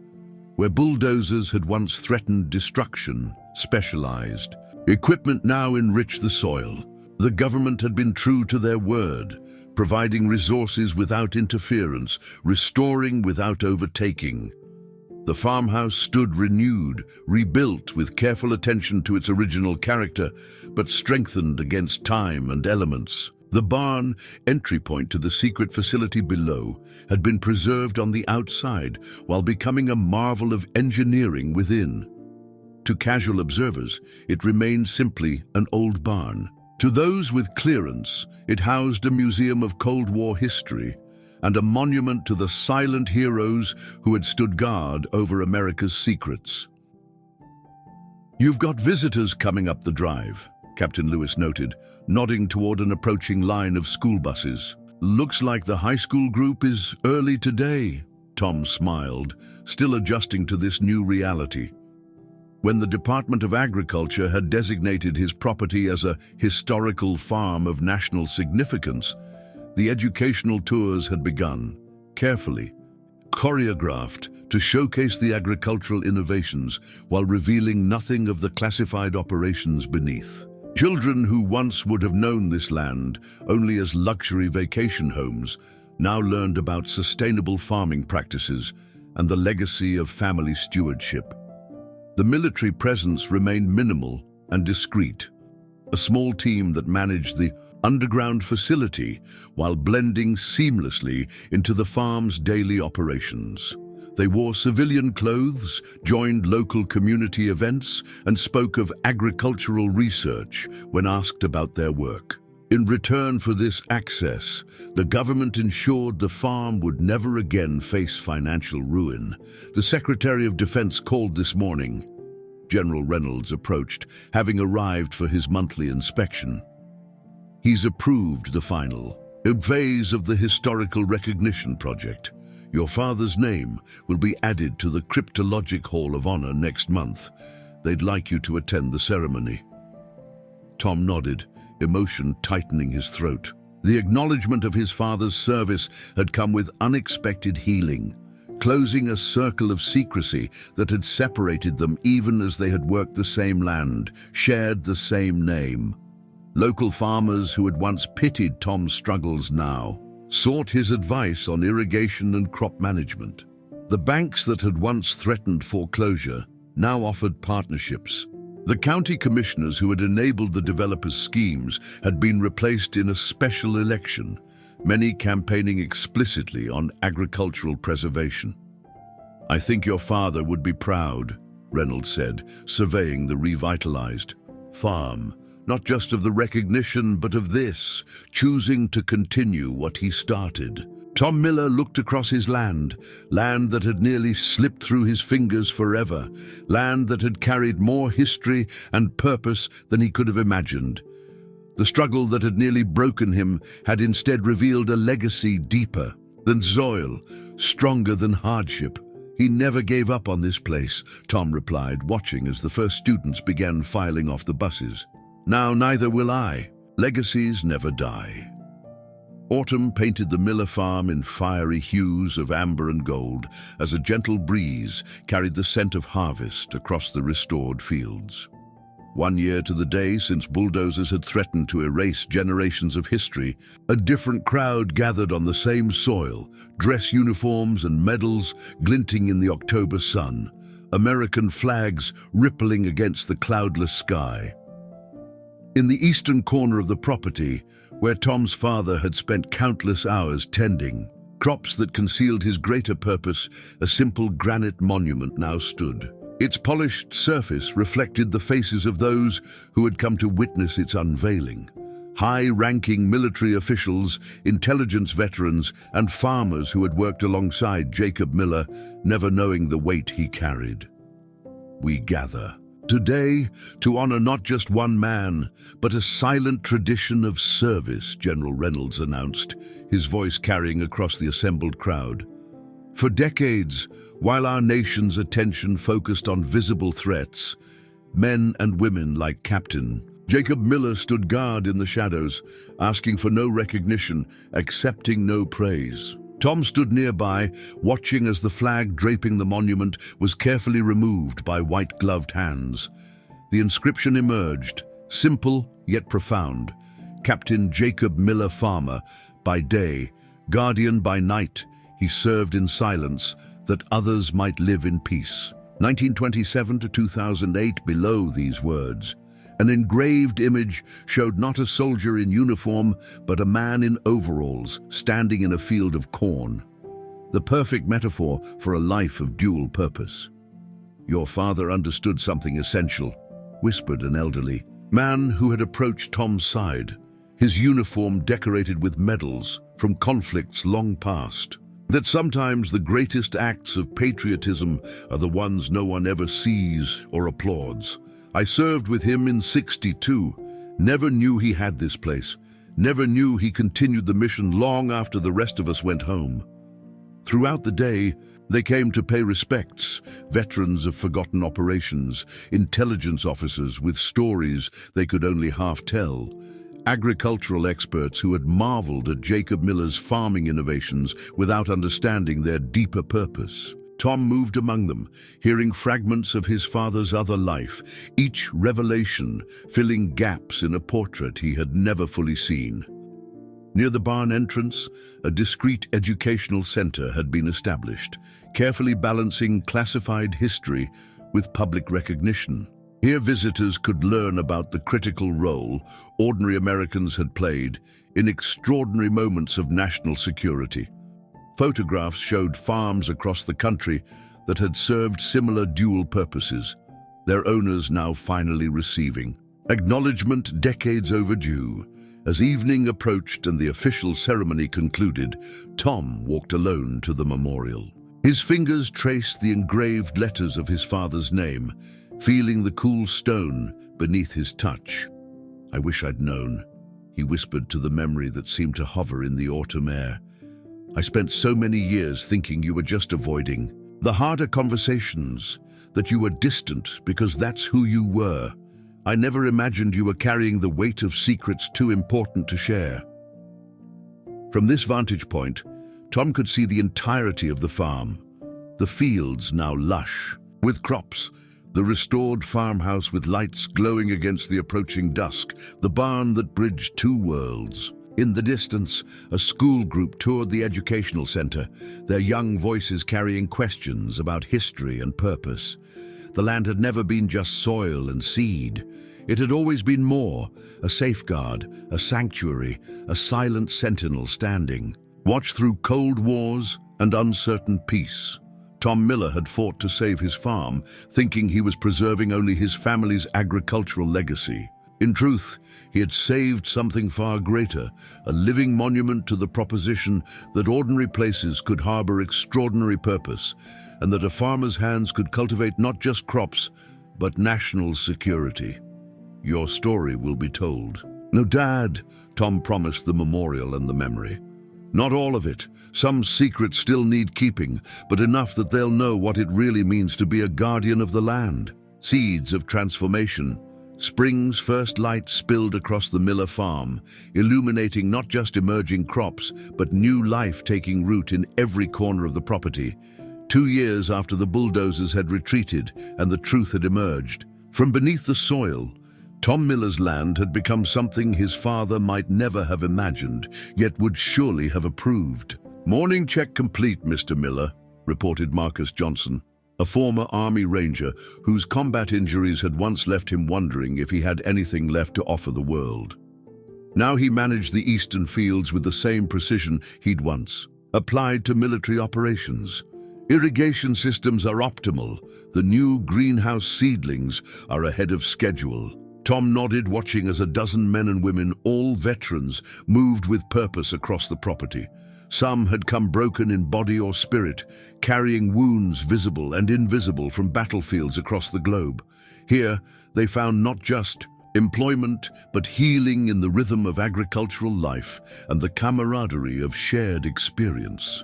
Where bulldozers had once threatened destruction, specialized equipment now enriched the soil. The government had been true to their word, providing resources without interference, restoring without overtaking. The farmhouse stood renewed, rebuilt with careful attention to its original character, but strengthened against time and elements. The barn, entry point to the secret facility below, had been preserved on the outside while becoming a marvel of engineering within. To casual observers, it remained simply an old barn. To those with clearance, it housed a museum of Cold War history and a monument to the silent heroes who had stood guard over America's secrets. "You've got visitors coming up the drive," Captain Lewis noted, nodding toward an approaching line of school buses. "Looks like the high school group is early today," Tom smiled, still adjusting to this new reality. When the Department of Agriculture had designated his property as a historical farm of national significance, the educational tours had begun, carefully, choreographed to showcase the agricultural innovations while revealing nothing of the classified operations beneath. Children who once would have known this land only as luxury vacation homes now learned about sustainable farming practices and the legacy of family stewardship. The military presence remained minimal and discreet, a small team that managed the underground facility while blending seamlessly into the farm's daily operations. They wore civilian clothes, joined local community events, and spoke of agricultural research when asked about their work. In return for this access, the government ensured the farm would never again face financial ruin. The Secretary of Defense called this morning. General Reynolds approached, having arrived for his monthly inspection. He's approved the final phase of the historical recognition project. Your father's name will be added to the Cryptologic Hall of Honor next month. They'd like you to attend the ceremony. Tom nodded, emotion tightening his throat. The acknowledgement of his father's service had come with unexpected healing, closing a circle of secrecy that had separated them even as they had worked the same land, shared the same name. Local farmers who had once pitied Tom's struggles now sought his advice on irrigation and crop management. The banks that had once threatened foreclosure now offered partnerships. The county commissioners who had enabled the developers' schemes had been replaced in a special election, many campaigning explicitly on agricultural preservation. "I think your father would be proud," Reynolds said, surveying the revitalized farm. Not just of the recognition, but of this, choosing to continue what he started. Tom Miller looked across his land that had nearly slipped through his fingers forever, land that had carried more history and purpose than he could have imagined. The struggle that had nearly broken him had instead revealed a legacy deeper than soil, stronger than hardship. He never gave up on this place, Tom replied, watching as the first students began filing off the buses. Now neither will I. Legacies never die. Autumn painted the Miller farm in fiery hues of amber and gold as a gentle breeze carried the scent of harvest across the restored fields. 1 year to the day since bulldozers had threatened to erase generations of history, a different crowd gathered on the same soil, dress uniforms and medals glinting in the October sun, American flags rippling against the cloudless sky. In the eastern corner of the property, where Tom's father had spent countless hours tending, crops that concealed his greater purpose, a simple granite monument now stood. Its polished surface reflected the faces of those who had come to witness its unveiling. High-ranking military officials, intelligence veterans, and farmers who had worked alongside Jacob Miller, never knowing the weight he carried. We gather today to honor not just one man, but a silent tradition of service, General Reynolds announced, his voice carrying across the assembled crowd. For decades, while our nation's attention focused on visible threats, men and women like Captain Jacob Miller stood guard in the shadows, asking for no recognition, accepting no praise. Tom stood nearby, watching as the flag draping the monument was carefully removed by white-gloved hands. The inscription emerged, simple yet profound. Captain Jacob Miller, farmer, by day, guardian by night, he served in silence, that others might live in peace. 1927 to 2008, below these words, an engraved image showed not a soldier in uniform, but a man in overalls, standing in a field of corn. The perfect metaphor for a life of dual purpose. Your father understood something essential, whispered an elderly man who had approached Tom's side, his uniform decorated with medals from conflicts long past. That sometimes the greatest acts of patriotism are the ones no one ever sees or applauds. I served with him in '62, never knew he had this place, never knew he continued the mission long after the rest of us went home. Throughout the day, they came to pay respects, veterans of forgotten operations, intelligence officers with stories they could only half tell, agricultural experts who had marveled at Jacob Miller's farming innovations without understanding their deeper purpose. Tom moved among them, hearing fragments of his father's other life, each revelation filling gaps in a portrait he had never fully seen. Near the barn entrance, a discreet educational center had been established, carefully balancing classified history with public recognition. Here visitors could learn about the critical role ordinary Americans had played in extraordinary moments of national security. Photographs showed farms across the country that had served similar dual purposes, their owners now finally receiving acknowledgement decades overdue. As evening approached and the official ceremony concluded, Tom walked alone to the memorial. His fingers traced the engraved letters of his father's name, feeling the cool stone beneath his touch. "I wish I'd known," he whispered to the memory that seemed to hover in the autumn air. "I spent so many years thinking you were just avoiding the harder conversations, that you were distant because that's who you were. I never imagined you were carrying the weight of secrets too important to share." From this vantage point, Tom could see the entirety of the farm, the fields now lush with crops, the restored farmhouse with lights glowing against the approaching dusk, the barn that bridged two worlds. In the distance, a school group toured the educational center, their young voices carrying questions about history and purpose. The land had never been just soil and seed. It had always been more, a safeguard, a sanctuary, a silent sentinel standing. Watched through cold wars and uncertain peace, Tom Miller had fought to save his farm, thinking he was preserving only his family's agricultural legacy. In truth, he had saved something far greater, a living monument to the proposition that ordinary places could harbor extraordinary purpose, and that a farmer's hands could cultivate not just crops, but national security. "Your story will be told." "No, Dad," Tom promised the memorial and the memory. "Not all of it. Some secrets still need keeping, but enough that they'll know what it really means to be a guardian of the land. Seeds of transformation. Spring's first light spilled across the Miller farm, illuminating not just emerging crops, but new life taking root in every corner of the property. 2 years after the bulldozers had retreated and the truth had emerged, from beneath the soil, Tom Miller's land had become something his father might never have imagined, yet would surely have approved. "Morning check complete, Mr. Miller," reported Marcus Johnson, a former Army Ranger whose combat injuries had once left him wondering if he had anything left to offer the world. Now he managed the eastern fields with the same precision he'd once applied to military operations. Irrigation systems are optimal. The new greenhouse seedlings are ahead of schedule. Tom nodded, watching as a dozen men and women, all veterans, moved with purpose across the property. Some had come broken in body or spirit, carrying wounds visible and invisible from battlefields across the globe. Here, they found not just employment, but healing in the rhythm of agricultural life and the camaraderie of shared experience.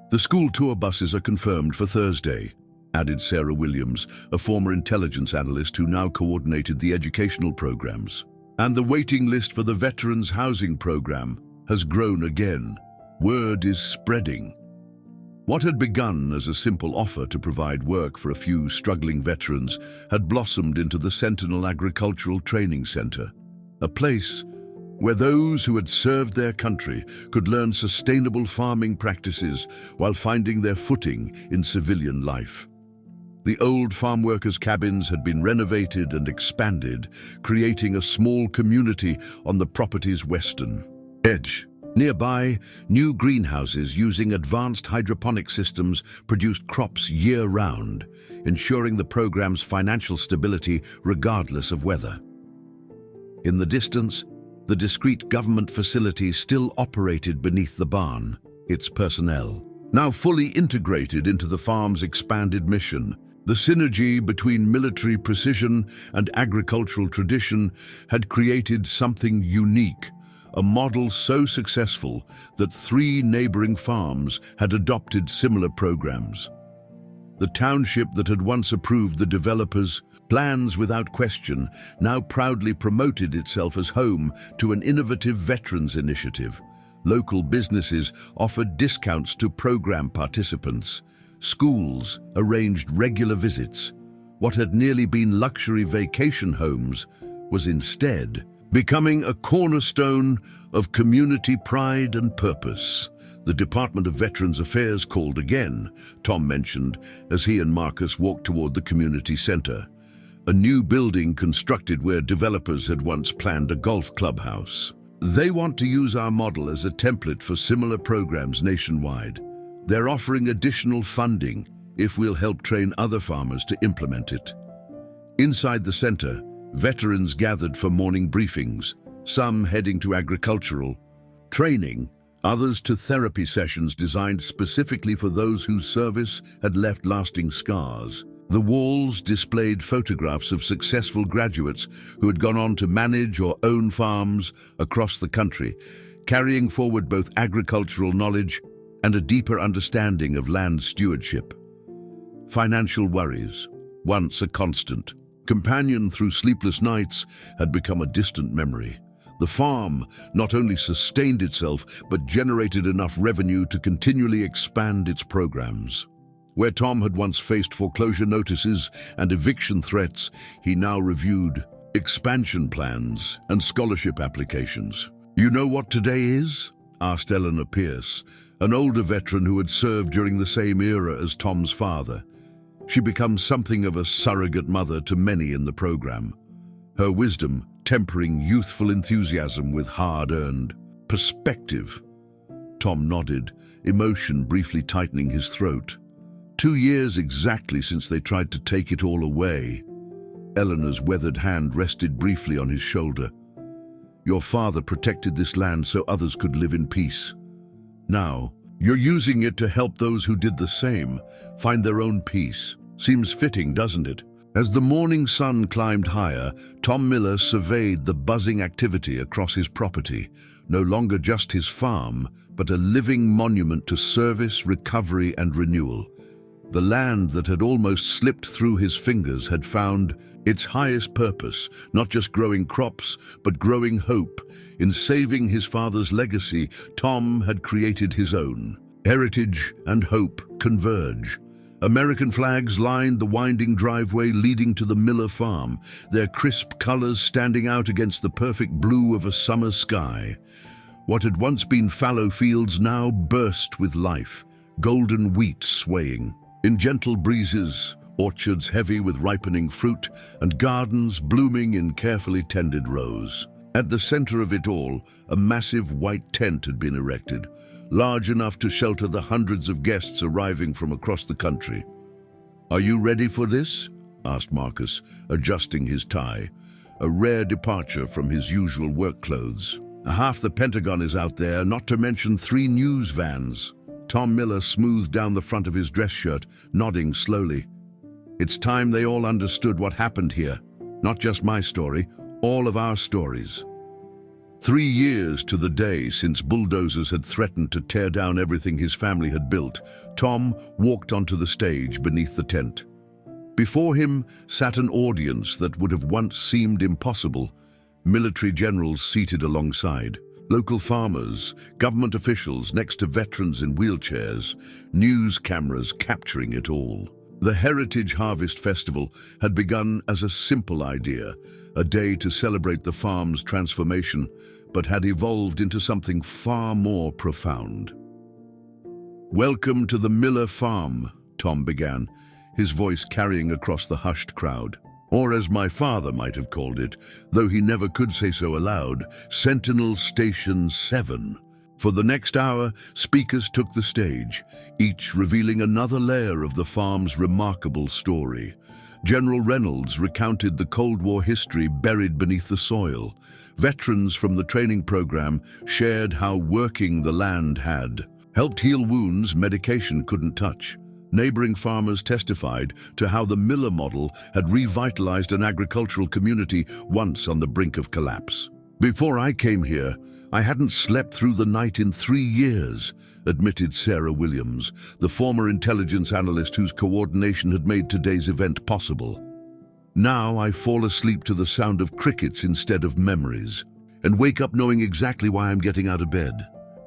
"The school tour buses are confirmed for Thursday," added Sarah Williams, a former intelligence analyst who now coordinated the educational programs. "And the waiting list for the Veterans Housing Program has grown again. Word is spreading." What had begun as a simple offer to provide work for a few struggling veterans had blossomed into the Sentinel Agricultural Training Center, a place where those who had served their country could learn sustainable farming practices while finding their footing in civilian life. The old farm workers' cabins had been renovated and expanded, creating a small community on the property's western edge. Nearby, new greenhouses using advanced hydroponic systems produced crops year-round, ensuring the program's financial stability regardless of weather. In the distance, the discreet government facility still operated beneath the barn, its personnel now fully integrated into the farm's expanded mission. The synergy between military precision and agricultural tradition had created something unique, a model so successful that 3 neighboring farms had adopted similar programs. The township that had once approved the developers' plans without question now proudly promoted itself as home to an innovative veterans initiative. Local businesses offered discounts to program participants. Schools arranged regular visits. What had nearly been luxury vacation homes was instead becoming a cornerstone of community pride and purpose. The Department of Veterans Affairs called again, Tom mentioned, as he and Marcus walked toward the community center, a new building constructed where developers had once planned a golf clubhouse. "They want to use our model as a template for similar programs nationwide. They're offering additional funding if we'll help train other farmers to implement it." Inside the center, veterans gathered for morning briefings, some heading to agricultural training, others to therapy sessions designed specifically for those whose service had left lasting scars. The walls displayed photographs of successful graduates who had gone on to manage or own farms across the country, carrying forward both agricultural knowledge and a deeper understanding of land stewardship. Financial worries, once a constant companion through sleepless nights, had become a distant memory. The farm not only sustained itself, but generated enough revenue to continually expand its programs. Where Tom had once faced foreclosure notices and eviction threats, he now reviewed expansion plans and scholarship applications. "You know what today is?" asked Eleanor Pierce, an older veteran who had served during the same era as Tom's father. She becomes something of a surrogate mother to many in the program, her wisdom tempering youthful enthusiasm with hard-earned perspective. Tom nodded, emotion briefly tightening his throat. 2 years exactly since they tried to take it all away. Eleanor's weathered hand rested briefly on his shoulder. "Your father protected this land so others could live in peace. Now, you're using it to help those who did the same find their own peace. Seems fitting, doesn't it?" As the morning sun climbed higher, Tom Miller surveyed the buzzing activity across his property, no longer just his farm, but a living monument to service, recovery, and renewal. The land that had almost slipped through his fingers had found its highest purpose, not just growing crops, but growing hope. In saving his father's legacy, Tom had created his own. Heritage and hope converge. American flags lined the winding driveway leading to the Miller farm, their crisp colors standing out against the perfect blue of a summer sky. What had once been fallow fields now burst with life, golden wheat swaying. In gentle breezes, orchards heavy with ripening fruit, and gardens blooming in carefully tended rows. At the center of it all, a massive white tent had been erected, large enough to shelter the hundreds of guests arriving from across the country. "Are you ready for this?" asked Marcus, adjusting his tie, a rare departure from his usual work clothes. "Half the Pentagon is out there, not to mention 3 news vans." Tom Miller smoothed down the front of his dress shirt, nodding slowly. "It's time they all understood what happened here. Not just my story, all of our stories." 3 years to the day since bulldozers had threatened to tear down everything his family had built, Tom walked onto the stage beneath the tent. Before him sat an audience that would have once seemed impossible, military generals seated alongside, local farmers, government officials next to veterans in wheelchairs, news cameras capturing it all. The Heritage Harvest Festival had begun as a simple idea, a day to celebrate the farm's transformation, but had evolved into something far more profound. "Welcome to the Miller farm," Tom began, his voice carrying across the hushed crowd. Or as my father might have called it, though he never could say so aloud, Sentinel Station 7. For the next hour, speakers took the stage, each revealing another layer of the farm's remarkable story. General Reynolds recounted the Cold War history buried beneath the soil. Veterans from the training program shared how working the land had helped heal wounds medication couldn't touch. Neighboring farmers testified to how the Miller model had revitalized an agricultural community once on the brink of collapse. "Before I came here, I hadn't slept through the night in 3 years," admitted Sarah Williams, the former intelligence analyst whose coordination had made today's event possible. "Now I fall asleep to the sound of crickets instead of memories, and wake up knowing exactly why I'm getting out of bed."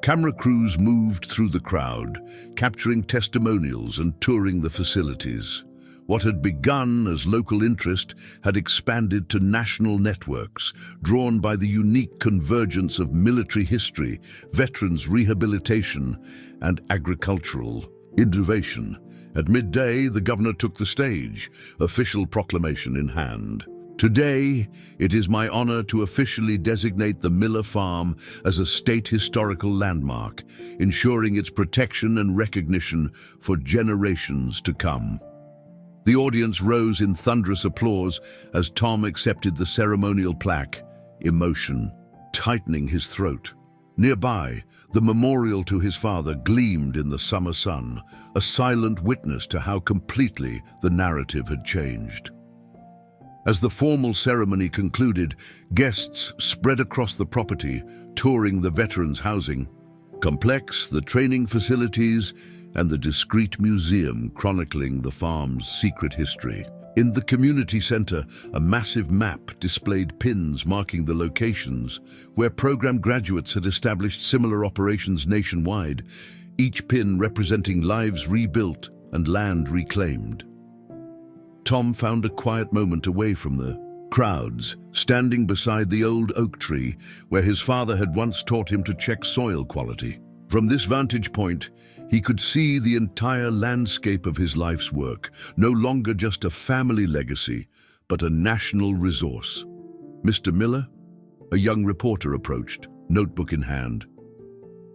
Camera crews moved through the crowd, capturing testimonials and touring the facilities. What had begun as local interest had expanded to national networks, drawn by the unique convergence of military history, veterans' rehabilitation, and agricultural innovation. At midday, the governor took the stage, official proclamation in hand. "Today, it is my honor to officially designate the Miller Farm as a state historical landmark, ensuring its protection and recognition for generations to come." The audience rose in thunderous applause as Tom accepted the ceremonial plaque, emotion tightening his throat. Nearby, the memorial to his father gleamed in the summer sun, a silent witness to how completely the narrative had changed. As the formal ceremony concluded, guests spread across the property, touring the veterans' housing complex, the training facilities, and the discreet museum chronicling the farm's secret history. In the community center, a massive map displayed pins marking the locations where program graduates had established similar operations nationwide, each pin representing lives rebuilt and land reclaimed. Tom found a quiet moment away from the crowds, standing beside the old oak tree where his father had once taught him to check soil quality. From this vantage point, he could see the entire landscape of his life's work, no longer just a family legacy, but a national resource. "Mr. Miller?" A young reporter approached, notebook in hand.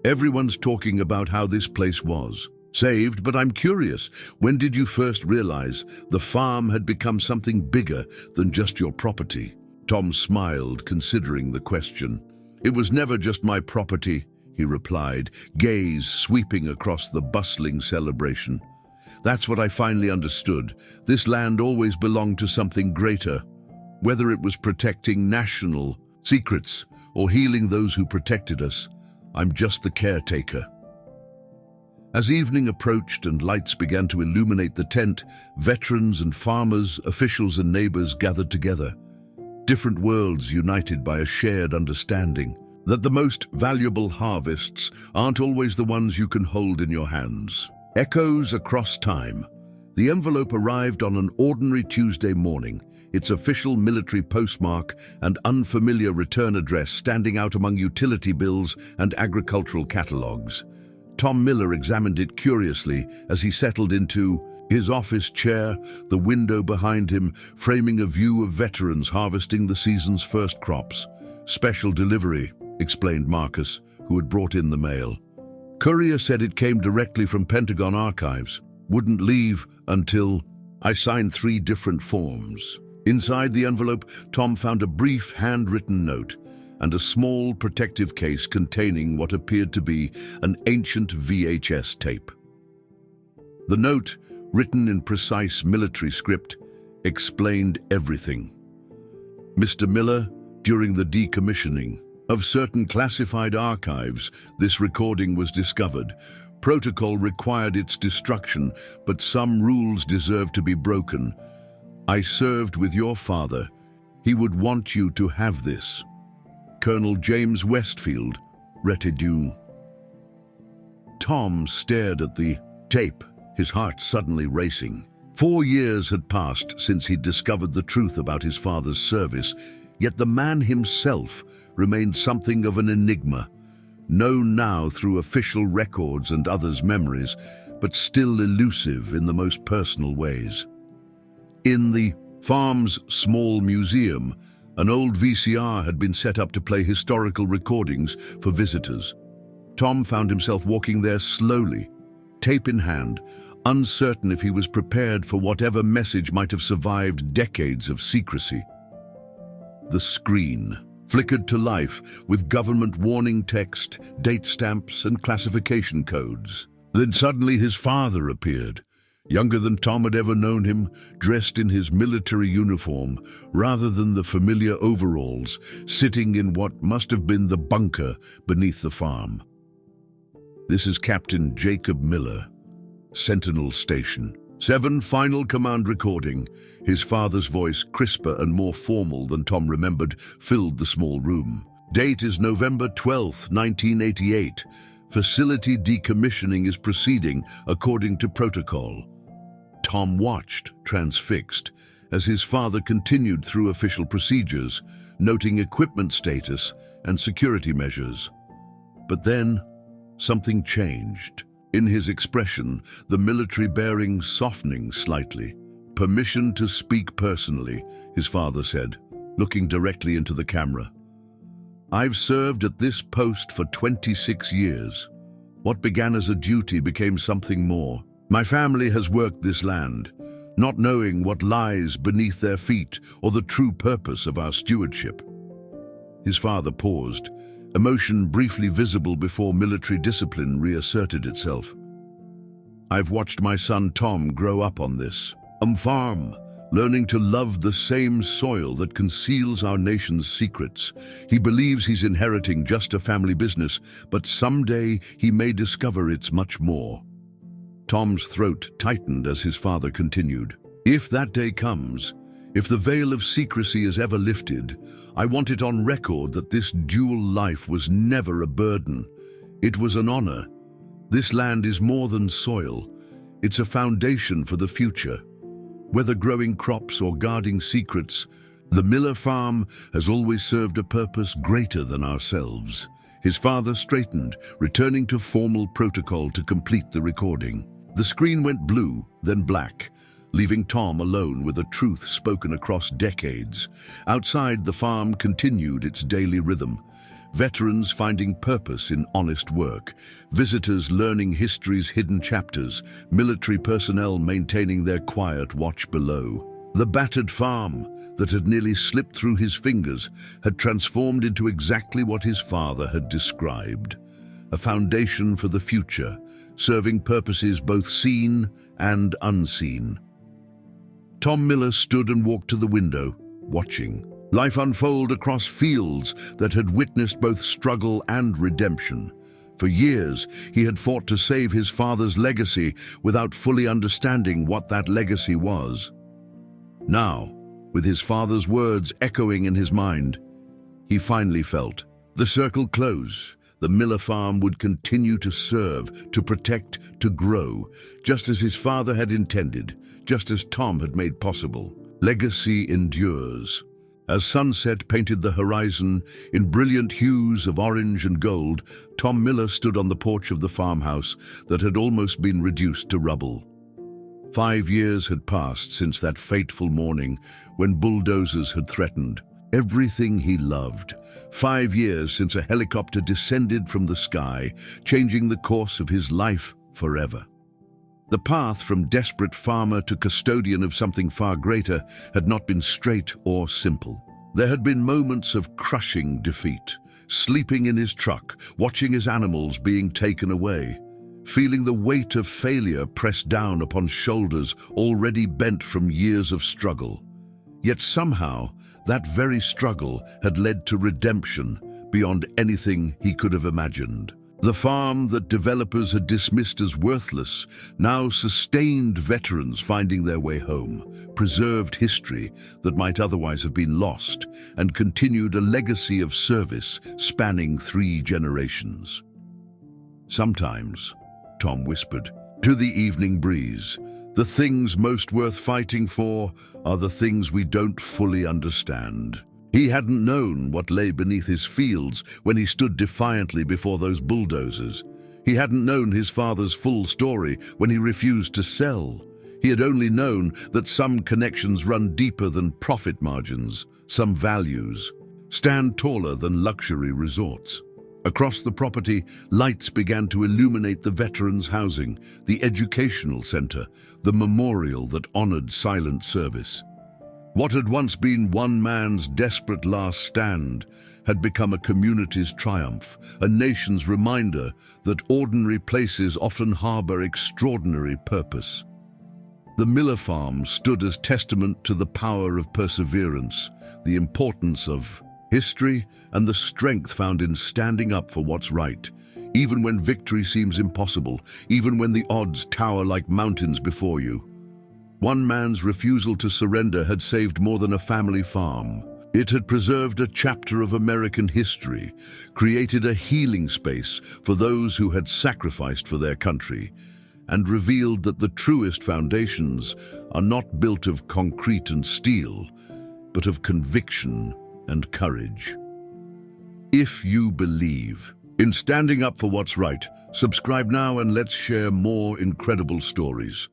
"Everyone's talking about how this place was saved, but I'm curious, when did you first realize the farm had become something bigger than just your property?" Tom smiled, considering the question. "It was never just my property," he replied, gaze sweeping across the bustling celebration. That's what I finally understood. This land always belonged to something greater. Whether it was protecting national secrets or healing those who protected us, I'm just the caretaker. As evening approached and lights began to illuminate the tent, veterans and farmers, officials and neighbors gathered together. Different worlds united by a shared understanding that the most valuable harvests aren't always the ones you can hold in your hands. Echoes across time. The envelope arrived on an ordinary Tuesday morning, its official military postmark and unfamiliar return address standing out among utility bills and agricultural catalogs. Tom Miller examined it curiously as he settled into his office chair, the window behind him framing a view of veterans harvesting the season's first crops. "Special delivery," explained Marcus, who had brought in the mail. "Courier said it came directly from Pentagon archives. Wouldn't leave until..." I signed 3 different forms. Inside the envelope, Tom found a brief handwritten note and a small protective case containing what appeared to be an ancient VHS tape. The note, written in precise military script, explained everything. "Mr. Miller, during the decommissioning of certain classified archives, this recording was discovered. Protocol required its destruction, but some rules deserve to be broken. I served with your father. He would want you to have this. Colonel James Westfield, Evicted Due." Tom stared at the tape, his heart suddenly racing. 4 years had passed since he'd discovered the truth about his father's service, yet the man himself remained something of an enigma, known now through official records and others' memories, but still elusive in the most personal ways. In the farm's small museum, an old VCR had been set up to play historical recordings for visitors. Tom found himself walking there slowly, tape in hand, uncertain if he was prepared for whatever message might have survived decades of secrecy. The screen flickered to life with government warning text, date stamps, and classification codes. Then suddenly his father appeared, younger than Tom had ever known him, dressed in his military uniform rather than the familiar overalls, sitting in what must have been the bunker beneath the farm. "This is Captain Jacob Miller, Sentinel Station. 7 final command recording." His father's voice, crisper and more formal than Tom remembered, filled the small room. "Date is November 12th, 1988. Facility decommissioning is proceeding according to protocol." Tom watched, transfixed, as his father continued through official procedures, noting equipment status and security measures. But then, something changed. In his expression, the military bearing softening slightly. "Permission to speak personally," his father said, looking directly into the camera. "I've served at this post for 26 years. What began as a duty became something more. My family has worked this land, not knowing what lies beneath their feet or the true purpose of our stewardship." His father paused, emotion briefly visible before military discipline reasserted itself. "I've watched my son Tom grow up on this farm, learning to love the same soil that conceals our nation's secrets. He believes he's inheriting just a family business, but someday he may discover it's much more." Tom's throat tightened as his father continued. "If that day comes, if the veil of secrecy is ever lifted, I want it on record that this dual life was never a burden. It was an honor. This land is more than soil. It's a foundation for the future. Whether growing crops or guarding secrets, the Miller farm has always served a purpose greater than ourselves." His father straightened, returning to formal protocol to complete the recording. The screen went blue, then black, leaving Tom alone with a truth spoken across decades. Outside, the farm continued its daily rhythm. Veterans finding purpose in honest work, visitors learning history's hidden chapters, military personnel maintaining their quiet watch below. The battered farm that had nearly slipped through his fingers had transformed into exactly what his father had described: a foundation for the future, serving purposes both seen and unseen. Tom Miller stood and walked to the window, watching life unfold across fields that had witnessed both struggle and redemption. For years, he had fought to save his father's legacy without fully understanding what that legacy was. Now, with his father's words echoing in his mind, he finally felt the circle close. The Miller farm would continue to serve, to protect, to grow, just as his father had intended, just as Tom had made possible. Legacy endures. As sunset painted the horizon in brilliant hues of orange and gold, Tom Miller stood on the porch of the farmhouse that had almost been reduced to rubble. 5 years had passed since that fateful morning when bulldozers had threatened everything he loved. 5 years since a helicopter descended from the sky, changing the course of his life forever. The path from desperate farmer to custodian of something far greater had not been straight or simple. There had been moments of crushing defeat, sleeping in his truck, watching his animals being taken away, feeling the weight of failure press down upon shoulders already bent from years of struggle. Yet somehow, that very struggle had led to redemption beyond anything he could have imagined. The farm that developers had dismissed as worthless now sustained veterans finding their way home, preserved history that might otherwise have been lost, and continued a legacy of service spanning 3 generations. Sometimes, Tom whispered to the evening breeze, the things most worth fighting for are the things we don't fully understand. He hadn't known what lay beneath his fields when he stood defiantly before those bulldozers. He hadn't known his father's full story when he refused to sell. He had only known that some connections run deeper than profit margins, some values stand taller than luxury resorts. Across the property, lights began to illuminate the veterans' housing, the educational center, the memorial that honored silent service. What had once been one man's desperate last stand had become a community's triumph, a nation's reminder that ordinary places often harbor extraordinary purpose. The Miller farm stood as testament to the power of perseverance, the importance of history, and the strength found in standing up for what's right, even when victory seems impossible, even when the odds tower like mountains before you. One man's refusal to surrender had saved more than a family farm. It had preserved a chapter of American history, created a healing space for those who had sacrificed for their country, and revealed that the truest foundations are not built of concrete and steel, but of conviction and courage. If you believe in standing up for what's right, subscribe now and let's share more incredible stories.